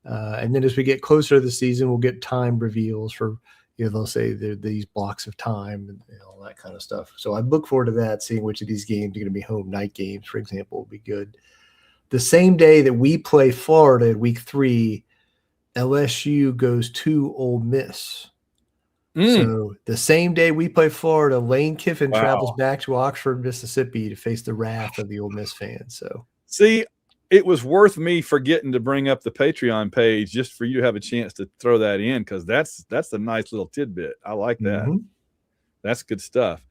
And then as we get closer to the season, we'll get time reveals for, they'll say these blocks of time and all that kind of stuff. So I look forward to that, seeing which of these games are going to be home night games, for example, will be good. The same day that we play Florida in week 3, LSU goes to Ole Miss. So the same day we play Florida, Lane Kiffin travels back to Oxford, Mississippi to face the wrath of the Ole Miss fans. So see, it was worth me forgetting to bring up the Patreon page just for you to have a chance to throw that in, because that's a nice little tidbit. I like that. Mm-hmm. That's good stuff.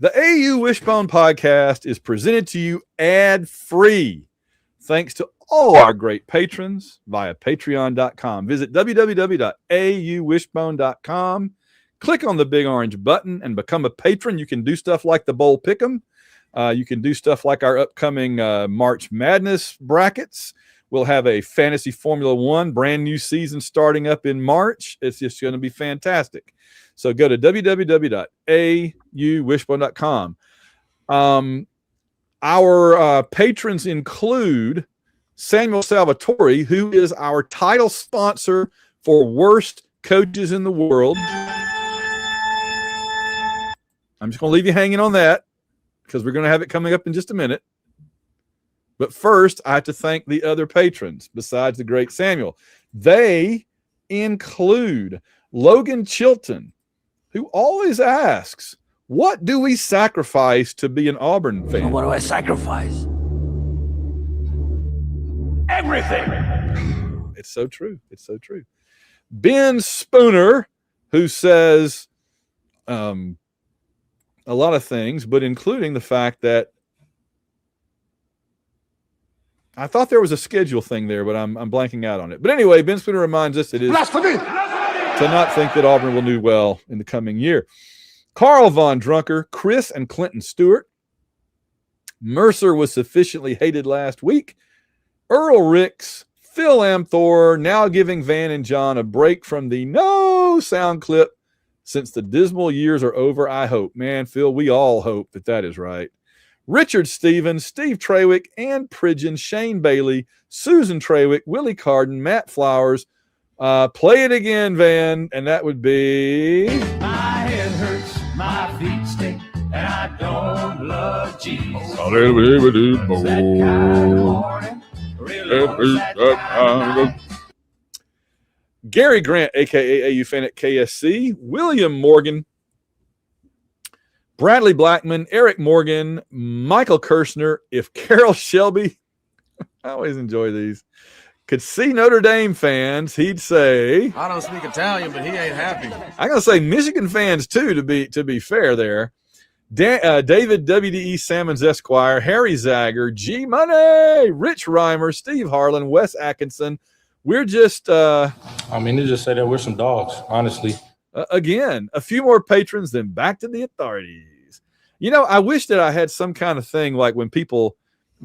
The AU Wishbone podcast is presented to you ad-free, thanks to all our great patrons via patreon.com. Visit www.auwishbone.com. Click on the big orange button and become a patron. You can do stuff like the Bowl Pick'em. You can do stuff like our upcoming March Madness brackets. We'll have a Fantasy Formula One brand new season starting up in March. It's just going to be fantastic. So go to www.auwishbone.com. Our patrons include Samuel Salvatore, who is our title sponsor for Worst Coaches in the World. I'm just going to leave you hanging on that, because we're going to have it coming up in just a minute. But first, I have to thank the other patrons besides the great Samuel. They include Logan Chilton, who always asks, what do we sacrifice to be an Auburn fan? What do I sacrifice? Everything. It's so true. It's so true. Ben Spooner, who says a lot of things, but including the fact that I thought there was a schedule thing there, but I'm blanking out on it. But anyway, Ben Spooner reminds us it is blasphemy to not think that Auburn will do well in the coming year. Carl Von Drunker, Chris and Clinton Stewart. Mercer was sufficiently hated last week. Earl Ricks, Phil Amthor, now giving Van and John a break from the no sound clip since the dismal years are over, I hope. Man, Phil, we all hope that is right. Richard Stevens, Steve Trawick, Ann Pridgeon, Shane Bailey, Susan Trawick, Willie Carden, Matt Flowers. Play it again, Van, and that would be... My head hurts, my feet stink, and I don't love cheese. Gary Grant, a.k.a. AU fan at KSC, William Morgan, Bradley Blackman, Eric Morgan, Michael Kirshner. If Carol Shelby, I always enjoy these, could see Notre Dame fans, he'd say, I don't speak Italian, but he ain't happy. I'm going to say Michigan fans, too, to be fair there. David WDE Salmons Esquire, Harry Zager, G Money, Rich Reimer, Steve Harlan, Wes Atkinson. We're just they just say that we're some dogs, honestly. Again, a few more patrons, then back to the authorities. I wish that I had some kind of thing like when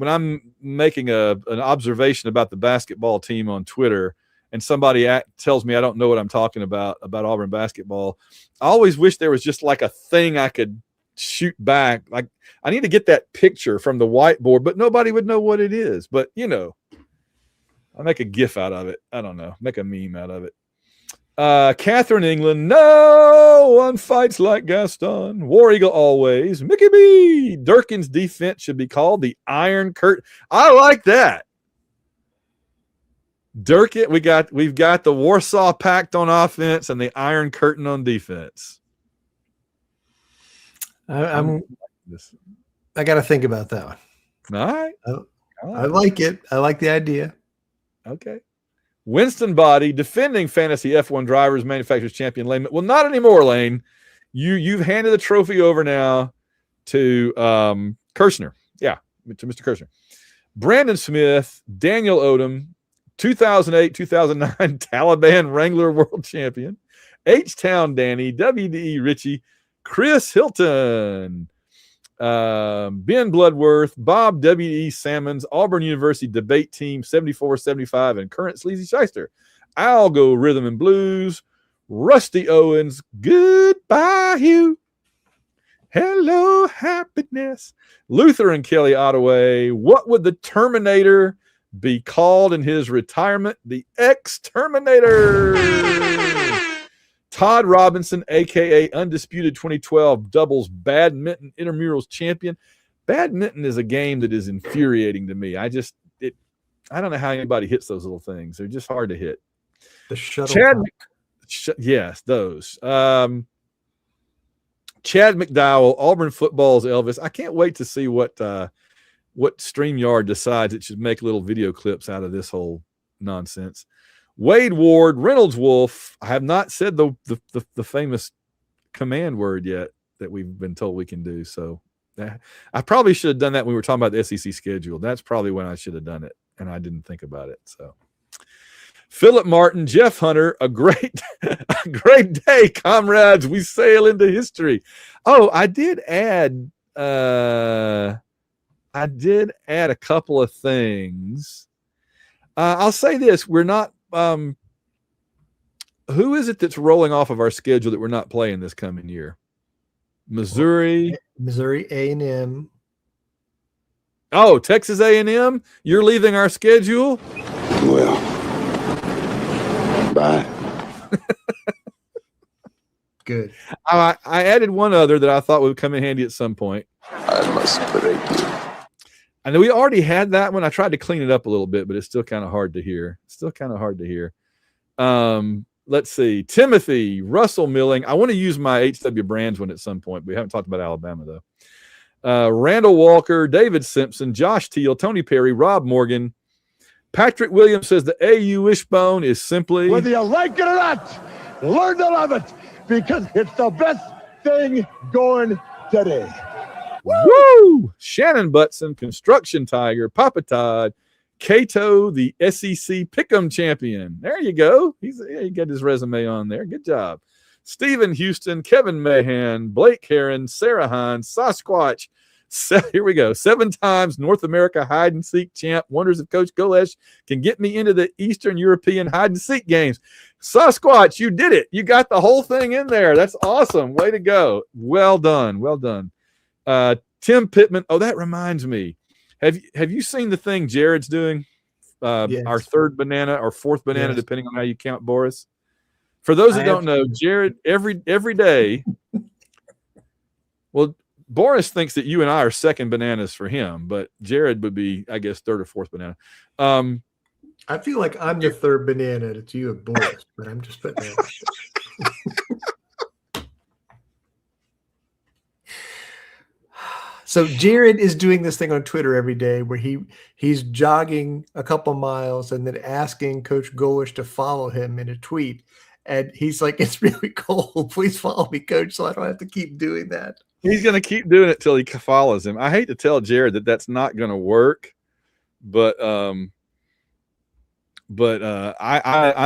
I'm making an observation about the basketball team on Twitter and somebody tells me I don't know what I'm talking about Auburn basketball. I always wish there was just like a thing I could shoot back. Like I need to get that picture from the whiteboard, but nobody would know what it is. But I'll make a GIF out of it. I don't know. Make a meme out of it. Catherine England, no one fights like Gaston. War Eagle always. Mickey B. Durkin's defense should be called the Iron Curtain. I like that. Durkin, we've got the Warsaw Pact on offense and the Iron Curtain on defense. I got to think about that one. All right. I like it. I like the idea. Okay. Winston Body, defending fantasy F1 drivers, manufacturers champion Lane. Well, not anymore, Lane. You've handed the trophy over now to Kirshner. Yeah, to Mr. Kirshner. Brandon Smith, Daniel Odom, 2008, 2009 Taliban Wrangler World Champion. H-Town Danny, WDE Richie, Chris Hilton, Ben Bloodworth, Bob W.E. Salmons, Auburn University debate team 74-75, and current Sleazy Shyster. Algo Rhythm and Blues, Rusty Owens, Goodbye Hugh, Hello Happiness, Luther and Kelly Ottaway, What Would the Terminator be called in his retirement? The Exterminator. Todd Robinson, a.k.a. Undisputed 2012 Doubles Badminton Intramurals Champion. Badminton is a game that is infuriating to me. I don't know how anybody hits those little things. They're just hard to hit. The shuttle. Yes, those. Chad McDowell, Auburn football's Elvis. I can't wait to see what StreamYard decides it should make little video clips out of this whole nonsense. Wade Ward, Reynolds Wolf. I have not said the famous command word yet that we've been told we can do. So I probably should have done that when we were talking about the SEC schedule. That's probably when I should have done it, and I didn't think about it. So Philip Martin, Jeff Hunter, a great day, comrades. We sail into history. Oh, I did add a couple of things. I'll say this: we're not. Who is it that's rolling off of our schedule that we're not playing this coming year? Missouri A&M. Oh, Texas A&M. You're leaving our schedule. Well, bye. Good. I added one other that I thought would come in handy at some point. I must break you. I know we already had that one. I tried to clean it up a little bit, but it's still kind of hard to hear. Let's see. Timothy, Russell Milling. I want to use my H.W. Brands one at some point. We haven't talked about Alabama, though. Randall Walker, David Simpson, Josh Teal, Tony Perry, Rob Morgan. Patrick Williams says the AU wishbone is simply... Whether you like it or not, learn to love it because it's the best thing going today. Woo! Shannon Butson, Construction Tiger, Papa Todd, Cato, the SEC Pick'em champion. There you go. He got his resume on there. Good job. Stephen Houston, Kevin Mahan, Blake Heron, Sarah Hines, Sasquatch. Here we go. 7 times North America hide and seek champ. Wonders if Coach Golesh can get me into the Eastern European hide and seek games. Sasquatch, you did it. You got the whole thing in there. That's awesome. Way to go. Well done. Well done. Tim Pittman. Oh, that reminds me. Have you seen the thing Jared's doing? Yes. Our third banana or fourth banana, yes, depending on how you count Boris. For those that don't know, Jared every day. Well, Boris thinks that you and I are second bananas for him, but Jared would be, I guess, third or fourth banana. I feel like I'm the third banana to you and Boris, but I'm just putting that. So Jared is doing this thing on Twitter every day where he's jogging a couple miles and then asking Coach Golesh to follow him in a tweet. And he's like, it's really cold. Please follow me, Coach, so I don't have to keep doing that. He's going to keep doing it till he follows him. I hate to tell Jared that that's not going to work, but I'm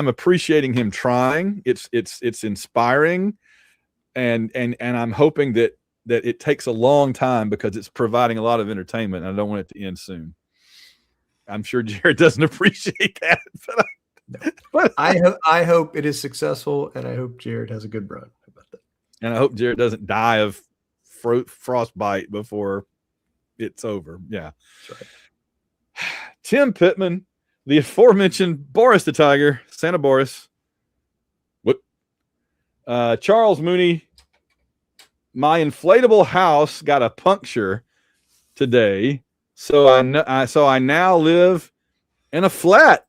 appreciating him trying. It's inspiring, and I'm hoping that it takes a long time because it's providing a lot of entertainment, and I don't want it to end soon. I'm sure Jared doesn't appreciate that, but I hope it is successful, and I hope Jared has a good run. How about that? And I hope Jared doesn't die of frostbite before it's over. Yeah. That's right. Tim Pittman, the aforementioned Boris the Tiger, Santa Boris. What? Charles Mooney. My inflatable house got a puncture today, so I now live in a flat.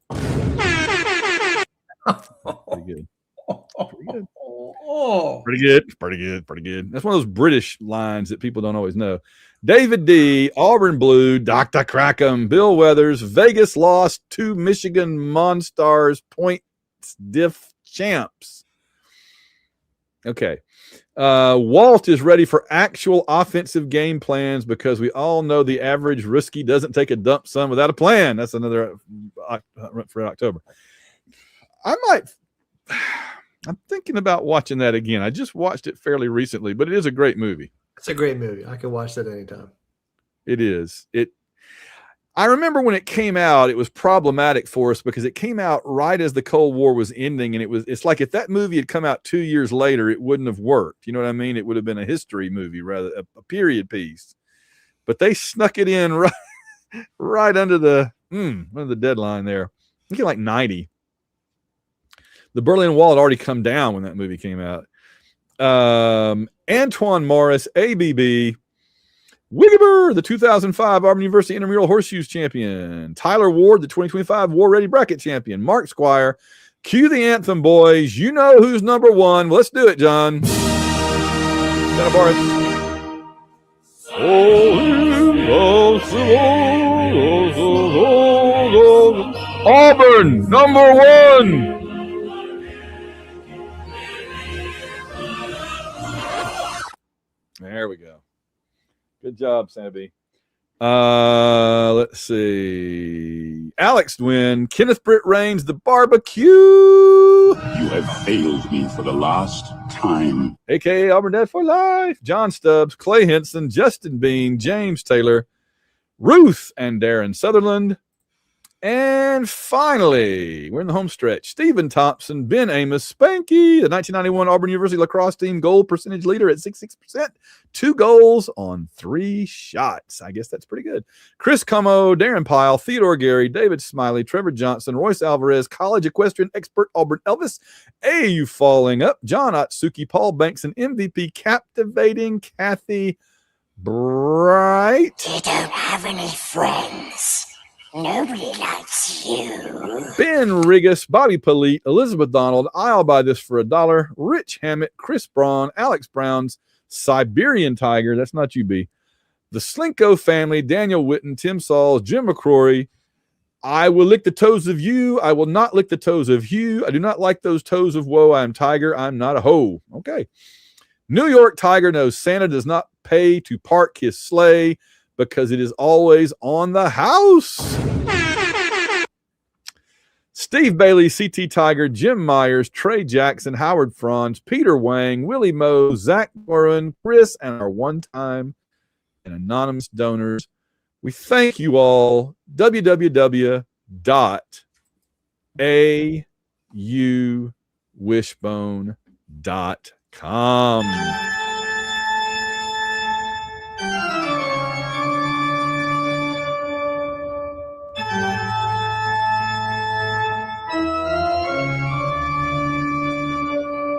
Pretty good. Pretty good. That's one of those British lines that people don't always know. David D, Auburn Blue, Dr. Crackham, Bill Weathers, Vegas lost to Michigan Monstars points diff champs. Okay. Walt is ready for actual offensive game plans because we all know the average risky doesn't take a dump son without a plan. That's another for October. I'm thinking about watching that again. I just watched it fairly recently, but it is a great movie. It's a great movie. I can watch that anytime. It is. I remember when it came out, it was problematic for us because it came out right as the Cold War was ending. And it's like if that movie had come out 2 years later, it wouldn't have worked. You know what I mean? It would have been a history movie, rather a period piece. But they snuck it in right under the deadline there. I think like 90. The Berlin Wall had already come down when that movie came out. Antoine Morris, ABB. Wiggeber, the 2005 Auburn University Intramural Horseshoes champion. Tyler Ward, the 2025 War Ready Bracket champion. Mark Squire. Cue the anthem, boys. You know who's number one. Let's do it, John. Santa Barbara. Auburn, number one. There we go. Good job, Sammy. Let's see. Alex Dwin, Kenneth Britt Raines, the barbecue. You have failed me for the last time. AKA Auburn Dad for life. John Stubbs, Clay Henson, Justin Bean, James Taylor, Ruth and Darren Sutherland. And finally, we're in the home stretch. Stephen Thompson, Ben Amos, Spanky, the 1991 Auburn University lacrosse team goal percentage leader at 66%. 2 goals on 3 shots. I guess that's pretty good. Chris Como, Darren Pyle, Theodore Gary, David Smiley, Trevor Johnson, Royce Alvarez, college equestrian expert Auburn Elvis, AU Falling Up, John Otsuki, Paul Banks, and MVP captivating Kathy Bright. You don't have any friends. Nobody likes you. Ben Rigas, Bobby Polite, Elizabeth Donald, I'll buy this for $1. Rich Hammett, Chris Braun, Alex Browns, Siberian Tiger, that's not you, B. The Slinko family, Daniel Witten, Tim Sauls, Jim McCrory. I will lick the toes of you. I will not lick the toes of you. I do not like those toes of woe. I am Tiger. I'm not a hoe. Okay. New York Tiger knows Santa does not pay to park his sleigh because it is always on the house. Steve Bailey, CT Tiger, Jim Myers, Trey Jackson, Howard Franz, Peter Wang, Willie Moe, Zach Warren, Chris, and our one-time and anonymous donors. We thank you all. www.auwishbone.com.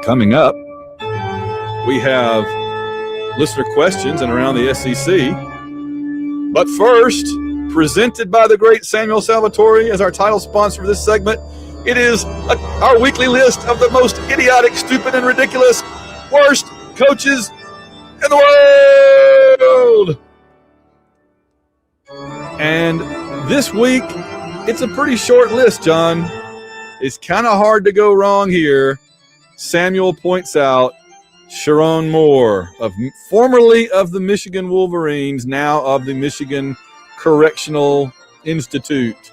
Coming up, we have listener questions and around the SEC. But first, presented by the great Samuel Salvatore as our title sponsor for this segment, it is our weekly list of the most idiotic, stupid, and ridiculous worst coaches in the world. And this week, it's a pretty short list, John. It's kind of hard to go wrong here. Samuel points out Sharon Moore, formerly of the Michigan Wolverines, now of the Michigan Correctional Institute.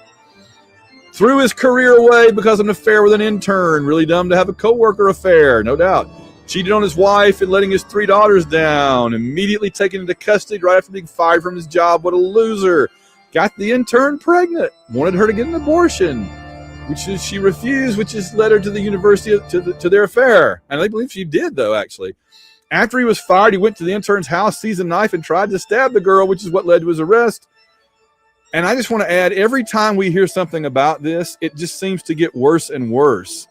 Threw his career away because of an affair with an intern. Really dumb to have a coworker affair, no doubt. Cheated on his wife and letting his 3 daughters down. Immediately taken into custody right after being fired from his job. What a loser. Got the intern pregnant. Wanted her to get an abortion, which she refused, which has led her to the university to their affair. And I believe she did, though, actually. After he was fired, he went to the intern's house, seized a knife, and tried to stab the girl, which is what led to his arrest. And I just want to add, every time we hear something about this, it just seems to get worse and worse.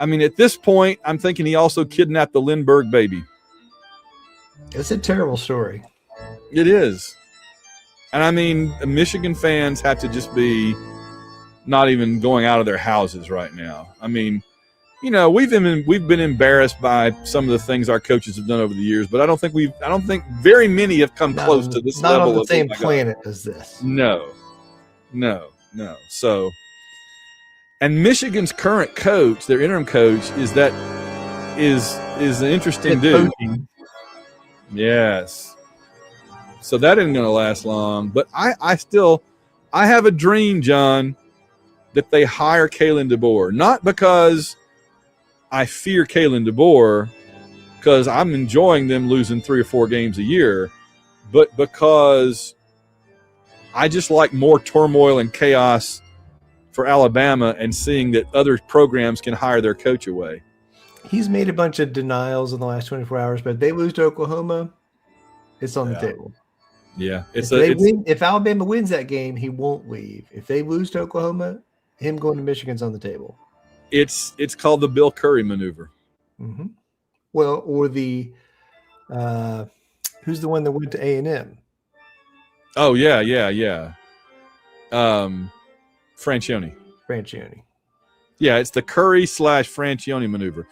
I mean, at this point, I'm thinking he also kidnapped the Lindbergh baby. It's a terrible story. It is. And I mean, Michigan fans have to just be not even going out of their houses right now. I mean, you know, we've been embarrassed by some of the things our coaches have done over the years, but I don't think very many have come close to this level. Not on the of same planet as this. No. So, and Michigan's current coach, their interim coach, is an interesting dude. Yes. So that isn't going to last long. But I have a dream, John, that they hire Kalen DeBoer. Not because I fear Kalen DeBoer, because I'm enjoying them losing 3 or 4 games a year, but because I just like more turmoil and chaos for Alabama and seeing that other programs can hire their coach away. He's made a bunch of denials in the last 24 hours, but if they lose to Oklahoma, it's on the table. Yeah. If Alabama wins that game, he won't leave. If they lose to Oklahoma, him going to Michigan's on the table. It's called the Bill Curry maneuver. Mm-hmm. Well, or the who's the one that went to A&M? Oh, yeah. Francione. Yeah, it's the Curry / Francione maneuver.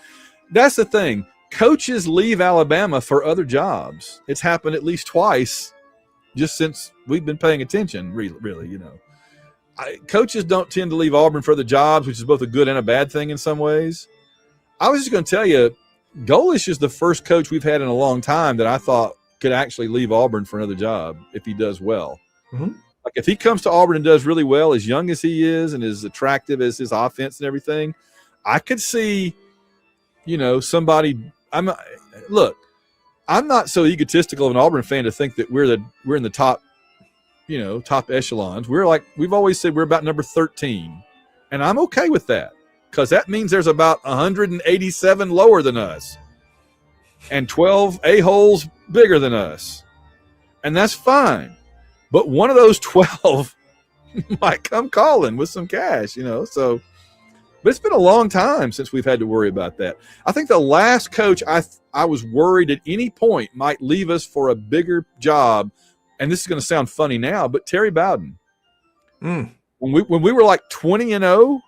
That's the thing. Coaches leave Alabama for other jobs. It's happened at least twice just since we've been paying attention, really, you know. Coaches don't tend to leave Auburn for other jobs, which is both a good and a bad thing in some ways. I was just going to tell you, Golesh is the first coach we've had in a long time that I thought could actually leave Auburn for another job if he does well. Mm-hmm. Like if he comes to Auburn and does really well, as young as he is and as attractive as his offense and everything, I could see, you know, somebody. I'm not so egotistical of an Auburn fan to think that we're in the top, you know, top echelons. We've always said we're about number 13, and I'm okay with that because that means there's about 187 lower than us and 12 a-holes bigger than us, and that's fine. But one of those 12 might come calling with some cash, you know. So, but it's been a long time since we've had to worry about that. I think the last coach I was worried at any point might leave us for a bigger job, and this is going to sound funny now, but Terry Bowden. When we were like 20-0,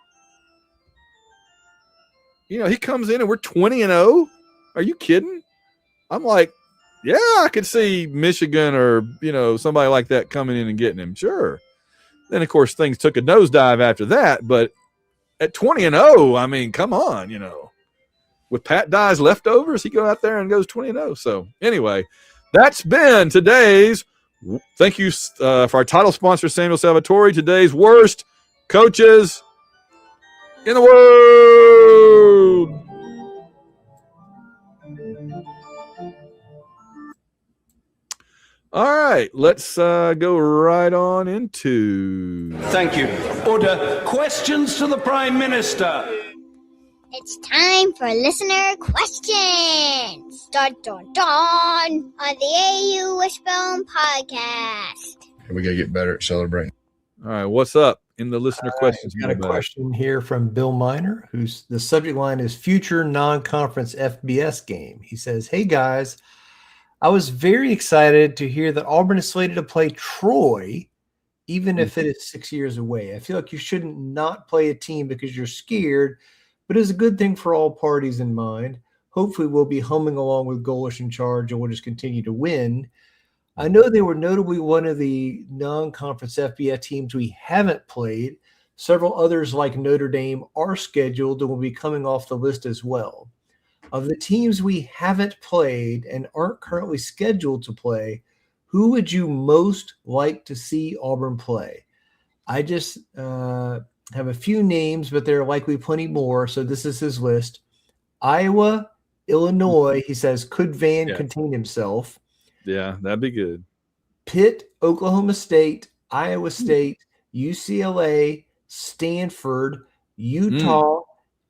you know, he comes in and we're 20-0. Are you kidding? I'm like, yeah, I could see Michigan or, you know, somebody like that coming in and getting him. Sure. Then, of course, things took a nosedive after that. But at 20-0, I mean, come on, you know. With Pat Dye's leftovers, he go out there and goes 20-0. So, anyway, that's been today's – thank you for our title sponsor, Samuel Salvatore, today's worst coaches in the world. All right, let's go right on into. Thank you. Order. Questions to the Prime Minister. It's time for listener questions. Dun dun dun on the AU Wishbone podcast. We gotta get better at celebrating. All right, what's up in the listener questions? Got a question here from Bill Miner, who's the subject line is future non-conference FBS game. He says, "Hey guys, I was very excited to hear that Auburn is slated to play Troy, even if it is 6 years away. I feel like you shouldn't not play a team because you're scared, but it's a good thing for all parties in mind. Hopefully we'll be humming along with Golesh in charge and we'll just continue to win. I know they were notably one of the non-conference FBS teams we haven't played. Several others like Notre Dame are scheduled and will be coming off the list as well. Of the teams we haven't played and aren't currently scheduled to play, who would you most like to see Auburn play?" I just have a few names, but there are likely plenty more. So this is his list. Iowa, Illinois, he says, could Van contain himself? Yeah, that'd be good. Pitt, Oklahoma State, Iowa State, UCLA, Stanford, Utah,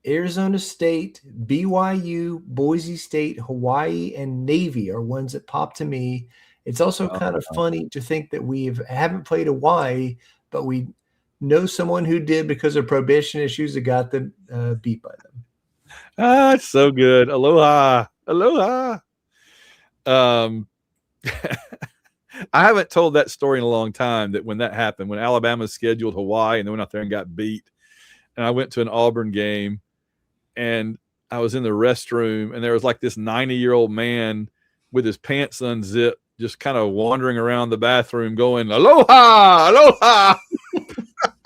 Arizona State, BYU, Boise State, Hawaii, and Navy are ones that pop to me. It's also kind of funny to think that we haven't played Hawaii, but we know someone who did because of probation issues that got them beat by them. Ah, it's so good. Aloha. Aloha. I haven't told that story in a long time, that when that happened, when Alabama scheduled Hawaii and they went out there and got beat, and I went to an Auburn game and I was in the restroom and there was like this 90-year-old man with his pants unzipped, just kind of wandering around the bathroom going, "Aloha, aloha."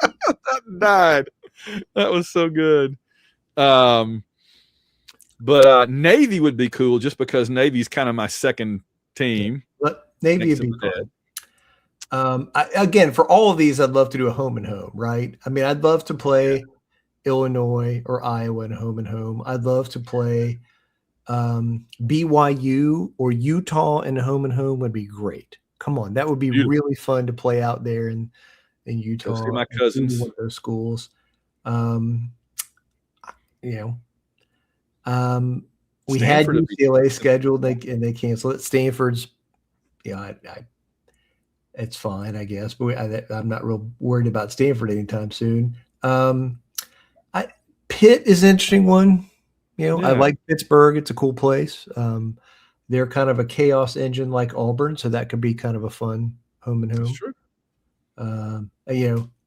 I died. That was so good. But Navy would be cool just because Navy's kind of my second team. But Navy would be cool. Again, for all of these, I'd love to do a home and home, right? I mean, I'd love to play Illinois or Iowa in home and home. I'd love to play BYU or Utah in home and home would be great. Come on, that would be Beautiful. really fun to play out there in Utah. Go see my and see cousins. one of those schools. You know, we had Stanford would be- UCLA scheduled, and they canceled it. Stanford's, it's fine, I guess, but I'm not real worried about Stanford anytime soon. Pitt is an interesting one. I Yeah. like Pittsburgh. It's a cool place. They're kind of a chaos engine like Auburn, so that could be kind of a fun home and That's home. true.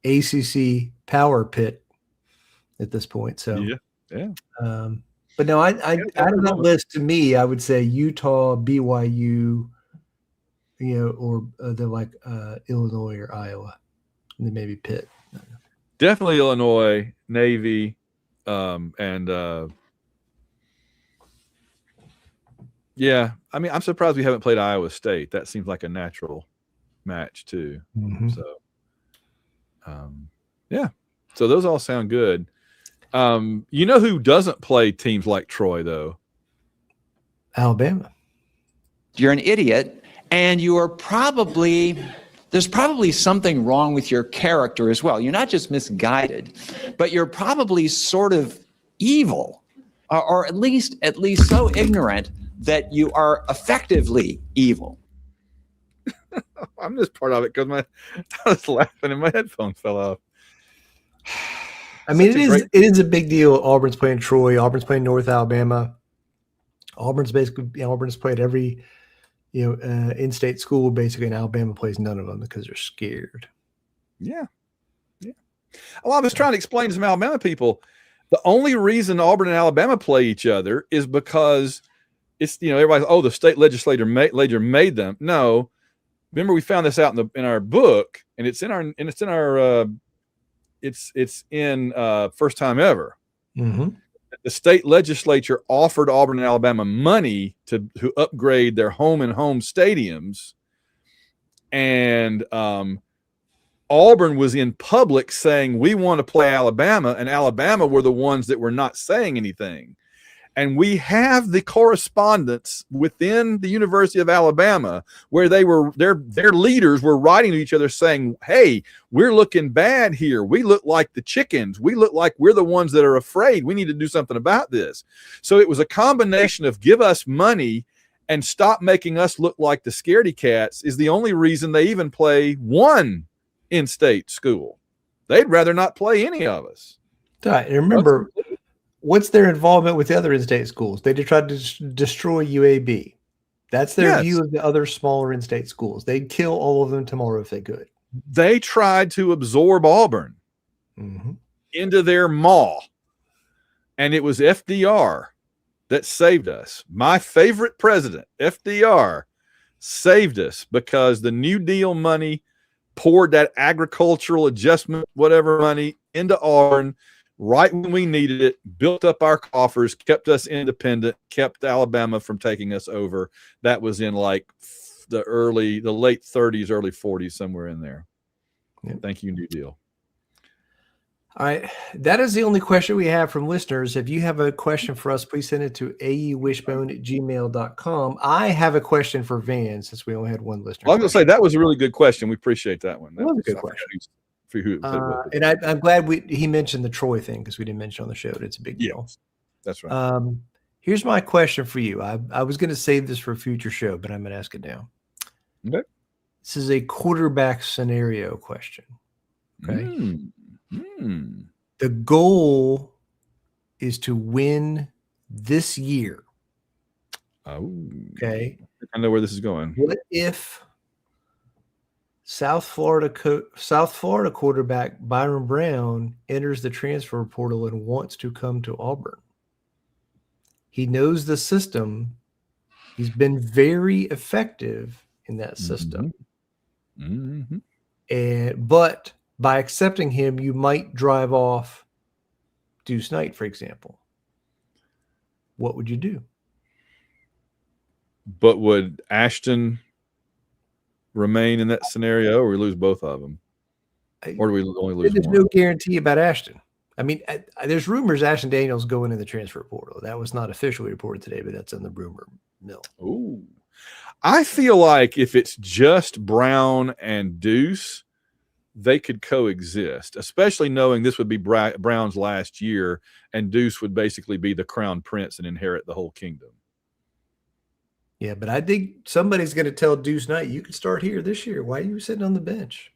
ACC power Pitt at this point. So Yeah. but no, out of that list, to me, I would say Utah, BYU, or they're like Illinois or Iowa, and then maybe Pitt. Definitely Illinois, Navy, and yeah. I mean, I'm surprised we haven't played Iowa State. That seems like a natural match too. Mhm. So, yeah. So those all sound good. Who doesn't play teams like Troy though? Alabama. You're an idiot, and there's probably something wrong with your character as well. You're not just misguided, but you're probably sort of evil, or at least so ignorant that you are effectively evil. I'm just part of it because I was laughing and my headphones fell off. I mean, Such it is a big deal. Auburn's playing Troy. Auburn's playing North Alabama. Auburn's played every in-state school basically, and Alabama plays none of them because they're scared. Yeah. Well, I was trying to explain to some Alabama people, the only reason Auburn and Alabama play each other is because it's everybody's the state legislature made them. No, remember we found this out in our book, and it's in First Time Ever. Mm-hmm. The state legislature offered Auburn and Alabama money to upgrade their home and home stadiums, and Auburn was in public saying we want to play Alabama, and Alabama were the ones that were not saying anything. And we have the correspondence within the University of Alabama where their leaders were writing to each other saying, hey, we're looking bad here. We look like the chickens. We look like we're the ones that are afraid. We need to do something about this. So it was a combination of give us money and stop making us look like the scaredy cats is the only reason they even play one in-state school. They'd rather not play any of us. Right. And remember, what's their involvement with the other in-state schools? They tried to destroy UAB. That's their view of the other smaller in-state schools. They'd kill all of them tomorrow if they could. They tried to absorb Auburn into their maw, and it was FDR that saved us. My favorite president, FDR, saved us because the New Deal money poured that agricultural adjustment, whatever money, into Auburn right when we needed it, built up our coffers, kept us independent, kept Alabama from taking us over. That was in like the late 30s, early 40s, somewhere in there. Yep. Thank you, New Deal. All right. That is the only question we have from listeners. If you have a question for us, please send it to aewishbone@gmail.com. I have a question for Van since we only had one listener. Well, I was going to say that was a really good question. We appreciate that one. That was a good question. For who, and I'm glad he mentioned the Troy thing because we didn't mention on the show. It's a big deal. Yes, that's right. Here's my question for you. I was going to save this for a future show, but I'm going to ask it now. Okay. This is a quarterback scenario question. Okay. The goal is to win this year. Oh. Okay. I know where this is going. What if South Florida quarterback Byron Brown enters the transfer portal and wants to come to Auburn? He knows the system. He's been very effective in that system. But by accepting him, you might drive off Deuce Knight, for example. What would you do? But would Ashton remain in that scenario, or we lose both of them? Or do we only lose There's one? no guarantee about Ashton. I mean, there's rumors Ashton Daniels going in the transfer portal. That was not officially reported today, but that's in the rumor mill. Ooh. I feel like if it's just Brown and Deuce, they could coexist, especially knowing this would be Brown's last year and Deuce would basically be the crown prince and inherit the whole kingdom. Yeah, but I think somebody's going to tell Deuce Knight, you can start here this year. Why are you sitting on the bench?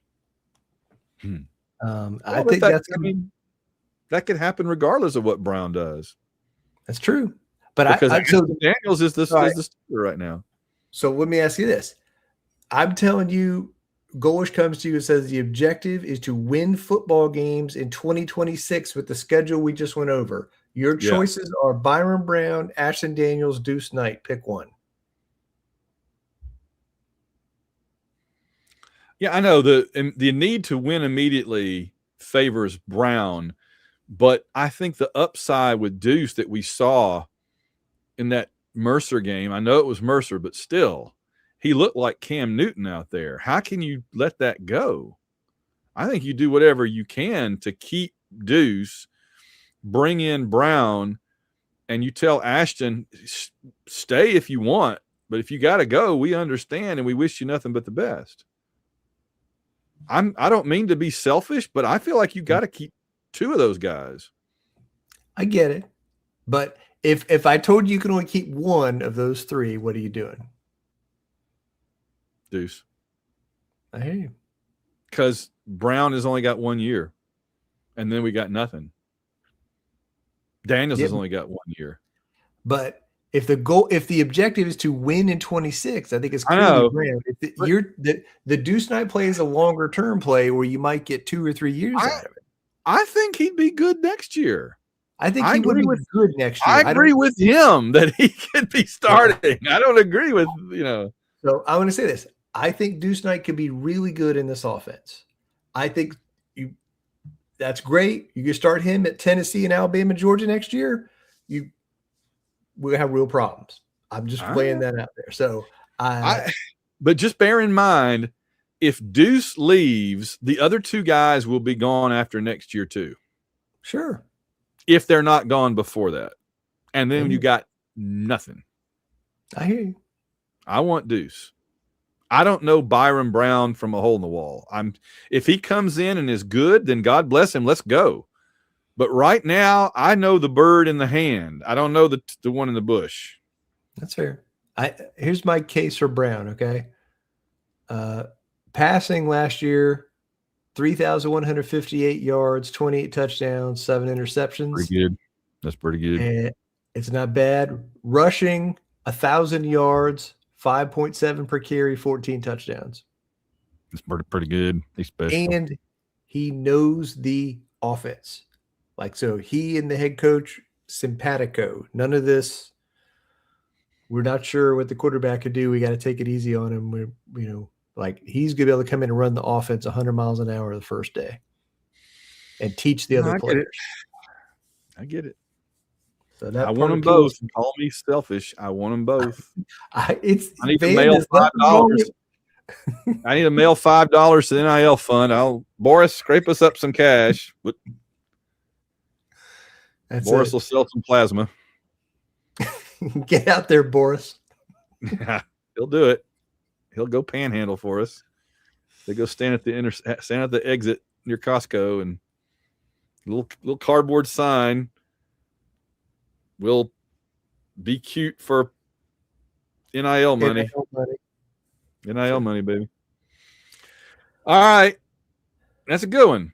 I think that could happen regardless of what Brown does. That's true. But because Daniels is the starter right now. So let me ask you this. I'm telling you, Golish comes to you and says the objective is to win football games in 2026 with the schedule we just went over. Your choices are Byron Brown, Ashton Daniels, Deuce Knight. Pick one. Yeah, I know the need to win immediately favors Brown, but I think the upside with Deuce that we saw in that Mercer game, I know it was Mercer, but still, he looked like Cam Newton out there. How can you let that go? I think you do whatever you can to keep Deuce, bring in Brown, and you tell Ashton, stay if you want, but if you got to go, we understand and we wish you nothing but the best. I don't mean to be selfish, but I feel like you got to keep two of those guys. I get it. But if I told you can only keep one of those three, what are you doing? Deuce. I hear you. Because Brown has only got 1 year, and then we got nothing. Daniels has only got 1 year. But if the objective is to win in 26, I think it's clearly Brown. The Deuce Knight play is a longer term play where you might get 2 or 3 years out of it. I think he'd be good next year. I think he would be good next year. I agree with him that he could be starting. I don't agree with, So I want to say this. I think Deuce Knight could be really good in this offense. I think that's great. You can start him at Tennessee and Alabama, Georgia next year. We'll have real problems. I'm just laying that out there. So but just bear in mind, if Deuce leaves, the other two guys will be gone after next year too. Sure. If they're not gone before that. And then you got nothing. I hear you. I want Deuce. I don't know Byron Brown from a hole in the wall. If he comes in and is good, then God bless him. Let's go. But right now, I know the bird in the hand. I don't know the one in the bush. That's fair. Here's my case for Brown, okay? Passing last year, 3,158 yards, 28 touchdowns, 7 interceptions. Pretty good. That's pretty good. And it's not bad. Rushing, 1,000 yards, 5.7 per carry, 14 touchdowns. It's pretty good. He's special. And he knows the offense. So he and the head coach, simpatico. None of this. We're not sure what the quarterback could do. We got to take it easy on him. He's going to be able to come in and run the offense 100 miles an hour the first day and teach the other players. I get it. So that I want them both. Call me selfish. I want them both. I need to mail $5. I need to mail $5 to the NIL fund. Boris, scrape us up some cash. But Boris will sell some plasma. Get out there, Boris. He'll do it. He'll go panhandle for us. They go stand at the exit near Costco and little cardboard sign. Will be cute for NIL money. NIL money, baby. All right. That's a good one.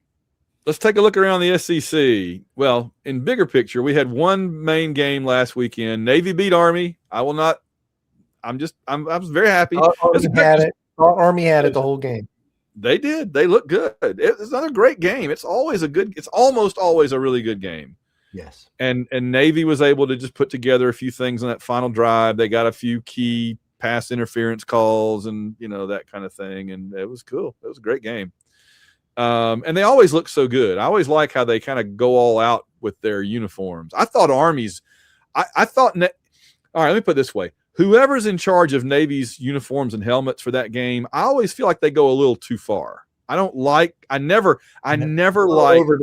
Let's take a look around the SEC. Well, in bigger picture, we had one main game last weekend. Navy beat Army. I was very happy. Army had it the whole game. They did. They looked good. It's not a great game. It's almost always a really good game. Yes. And Navy was able to just put together a few things on that final drive. They got a few key pass interference calls and, that kind of thing. And it was cool. It was a great game. And they always look so good. I always like how they kind of go all out with their uniforms. I thought Army's – all right, let me put it this way. Whoever's in charge of Navy's uniforms and helmets for that game, I always feel like they go a little too far. I never like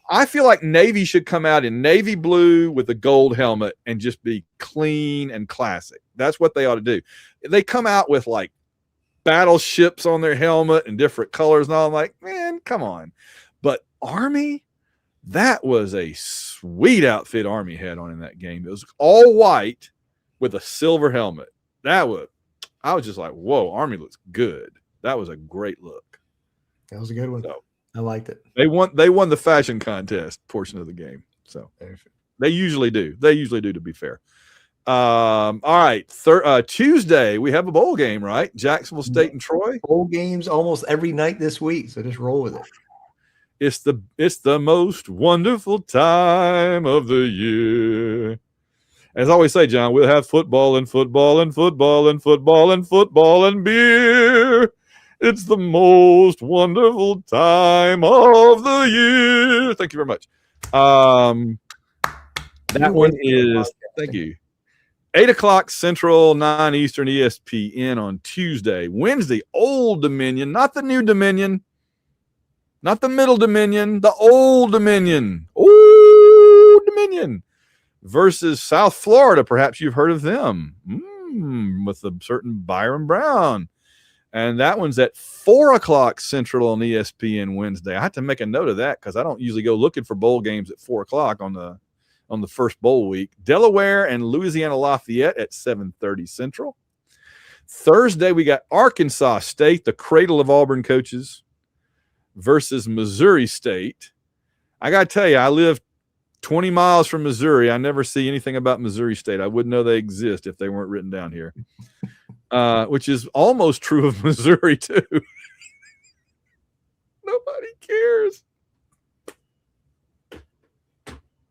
I feel like Navy should come out in navy blue with a gold helmet and just be clean and classic. That's what they ought to do. They come out with like battleships on their helmet and different colors and all. I'm like, man, come on. But Army, that was a sweet outfit Army had on in that game. It was all white with a silver helmet. I was just like, whoa, Army looks good. That was a great look. That was a good one. So, I liked it. They won the fashion contest portion of the game. So they usually do. To be fair. All right. Tuesday we have a bowl game, right? Jacksonville State and Troy. Bowl games almost every night this week, so just roll with it. It's the most wonderful time of the year. As I always say, John, we'll have football and football and football and football and football and beer. It's the most wonderful time of the year. Thank you very much. That one is, thank you. 8:00 Central, 9 Eastern, ESPN on Tuesday. Wednesday, Old Dominion, not the New Dominion, not the Middle Dominion, the Old Dominion. Old Dominion versus South Florida. Perhaps you've heard of them with a certain Byron Brown. And that one's at 4:00 Central on ESPN Wednesday. I have to make a note of that because I don't usually go looking for bowl games at 4:00 on the first bowl week. Delaware and Louisiana Lafayette at 7:30 Central. Thursday, we got Arkansas State, the cradle of Auburn coaches, versus Missouri State. I got to tell you, I live 20 miles from Missouri. I never see anything about Missouri State. I wouldn't know they exist if they weren't written down here. Which is almost true of Missouri too. Nobody cares.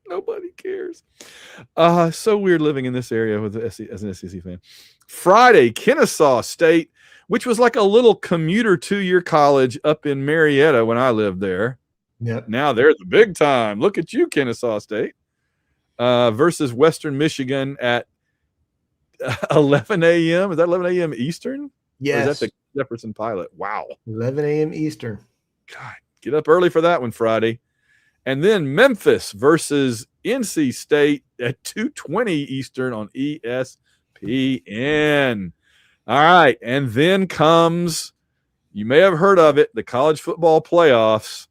Nobody cares. So weird living in this area with as an SEC fan. Friday, Kennesaw State, which was like a little commuter 2-year college up in Marietta when I lived there. Yep. Now they're the big time. Look at you, Kennesaw State. Versus Western Michigan at 11 a.m. Is that 11 a.m. Eastern? Yes. Or is that the Jefferson Pilot? Wow. 11 a.m. Eastern. God, get up early for that one Friday. And then Memphis versus NC State at 2:20 Eastern on ESPN. All right. And then comes, you may have heard of it, the college football playoffs.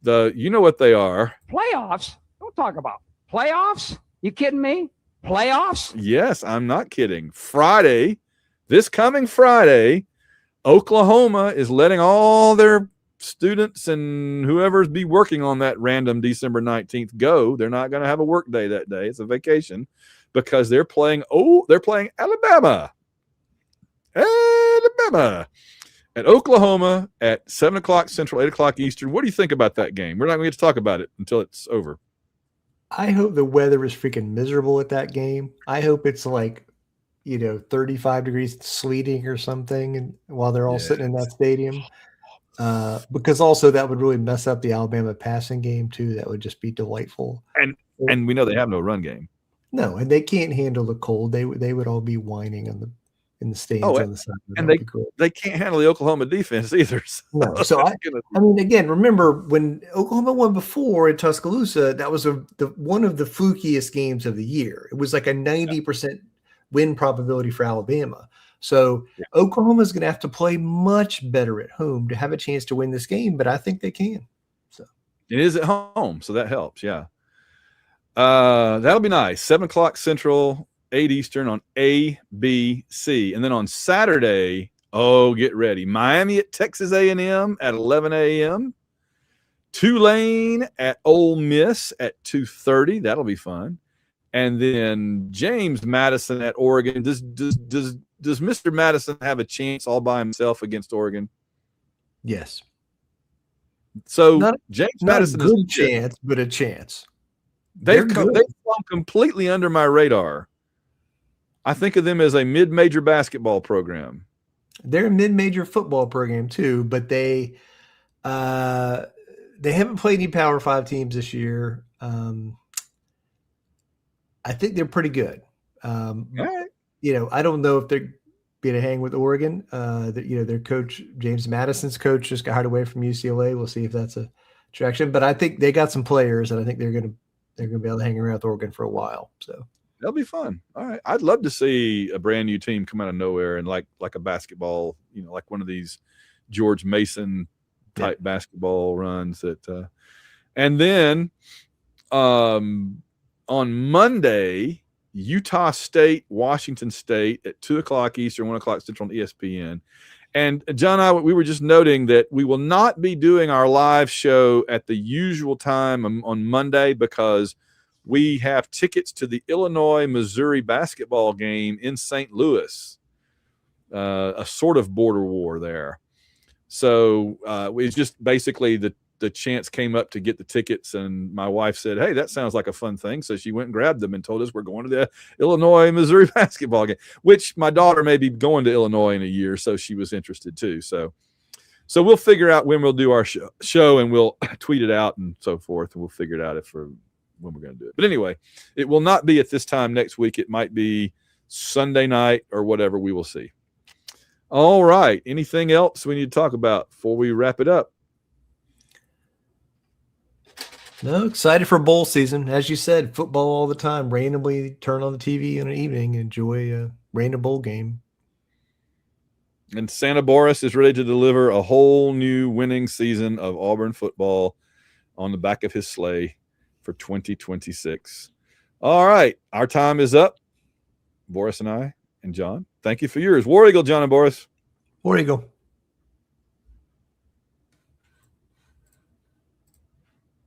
You know what they are. Playoffs? Don't talk about playoffs. You kidding me? Playoffs? Yes, I'm not kidding. Friday, this coming Friday, Oklahoma is letting all their students and whoever's be working on that random December 19th go. They're not going to have a work day that day. It's a vacation because they're playing Alabama. Alabama at Oklahoma at 7:00 Central, 8:00 Eastern. What do you think about that game? We're not going to get to talk about it until it's over. I hope the weather is freaking miserable at that game. I hope it's like, 35 degrees sleeting or something, and while they're all sitting in that stadium. Because also that would really mess up the Alabama passing game too. That would just be delightful. And we know they have no run game. No, and they can't handle the cold. They would all be whining in the stands on the side. And they can't handle the Oklahoma defense either. No, so I mean, again, remember when Oklahoma won before in Tuscaloosa, that was one of the flukiest games of the year. It was like a 90% win probability for Alabama. So Oklahoma's going to have to play much better at home to have a chance to win this game, but I think they can. So it is at home, so that helps. Yeah, that'll be nice. 7:00 Central, 8 Eastern on ABC, and then on Saturday, get ready. Miami at Texas A&M at 11 a.m. Tulane at Ole Miss at 2:30. That'll be fun. And then James Madison at Oregon. Does Mr. Madison have a chance all by himself against Oregon? Yes. So James Madison is a good chance, but a chance. They've come completely under my radar. I think of them as a mid-major basketball program. They're a mid-major football program too, but they haven't played any Power 5 teams this year. I think they're pretty good. All right. I don't know if they're going to hang with Oregon. Their coach, James Madison's coach, just got hired away from UCLA. We'll see if that's attraction. But I think they got some players, and I think they're gonna be able to hang around with Oregon for a while. So that'll be fun. All right, I'd love to see a brand new team come out of nowhere and like a basketball, like one of these George Mason type basketball runs that. And then on Monday, Utah State, Washington State at 2:00 Eastern, 1:00 Central on ESPN. And John and I, we were just noting that we will not be doing our live show at the usual time on Monday because we have tickets to the Illinois-Missouri basketball game in St. Louis, a sort of border war there. So it's just basically the chance came up to get the tickets, and my wife said, hey, that sounds like a fun thing. So she went and grabbed them and told us we're going to the Illinois-Missouri basketball game, which my daughter may be going to Illinois in a year, so she was interested too. So we'll figure out when we'll do our show, and we'll tweet it out and so forth, and we'll figure it out when we're going to do it. But anyway, it will not be at this time next week. It might be Sunday night or whatever. We will see. All right. Anything else we need to talk about before we wrap it up? No, excited for bowl season. As you said, football all the time. Randomly turn on the TV in an evening, enjoy a random bowl game. And Santa Boris is ready to deliver a whole new winning season of Auburn football on the back of his sleigh for 2026. All right. Our time is up. Boris and I and John, thank you for yours. War Eagle, John and Boris. War Eagle.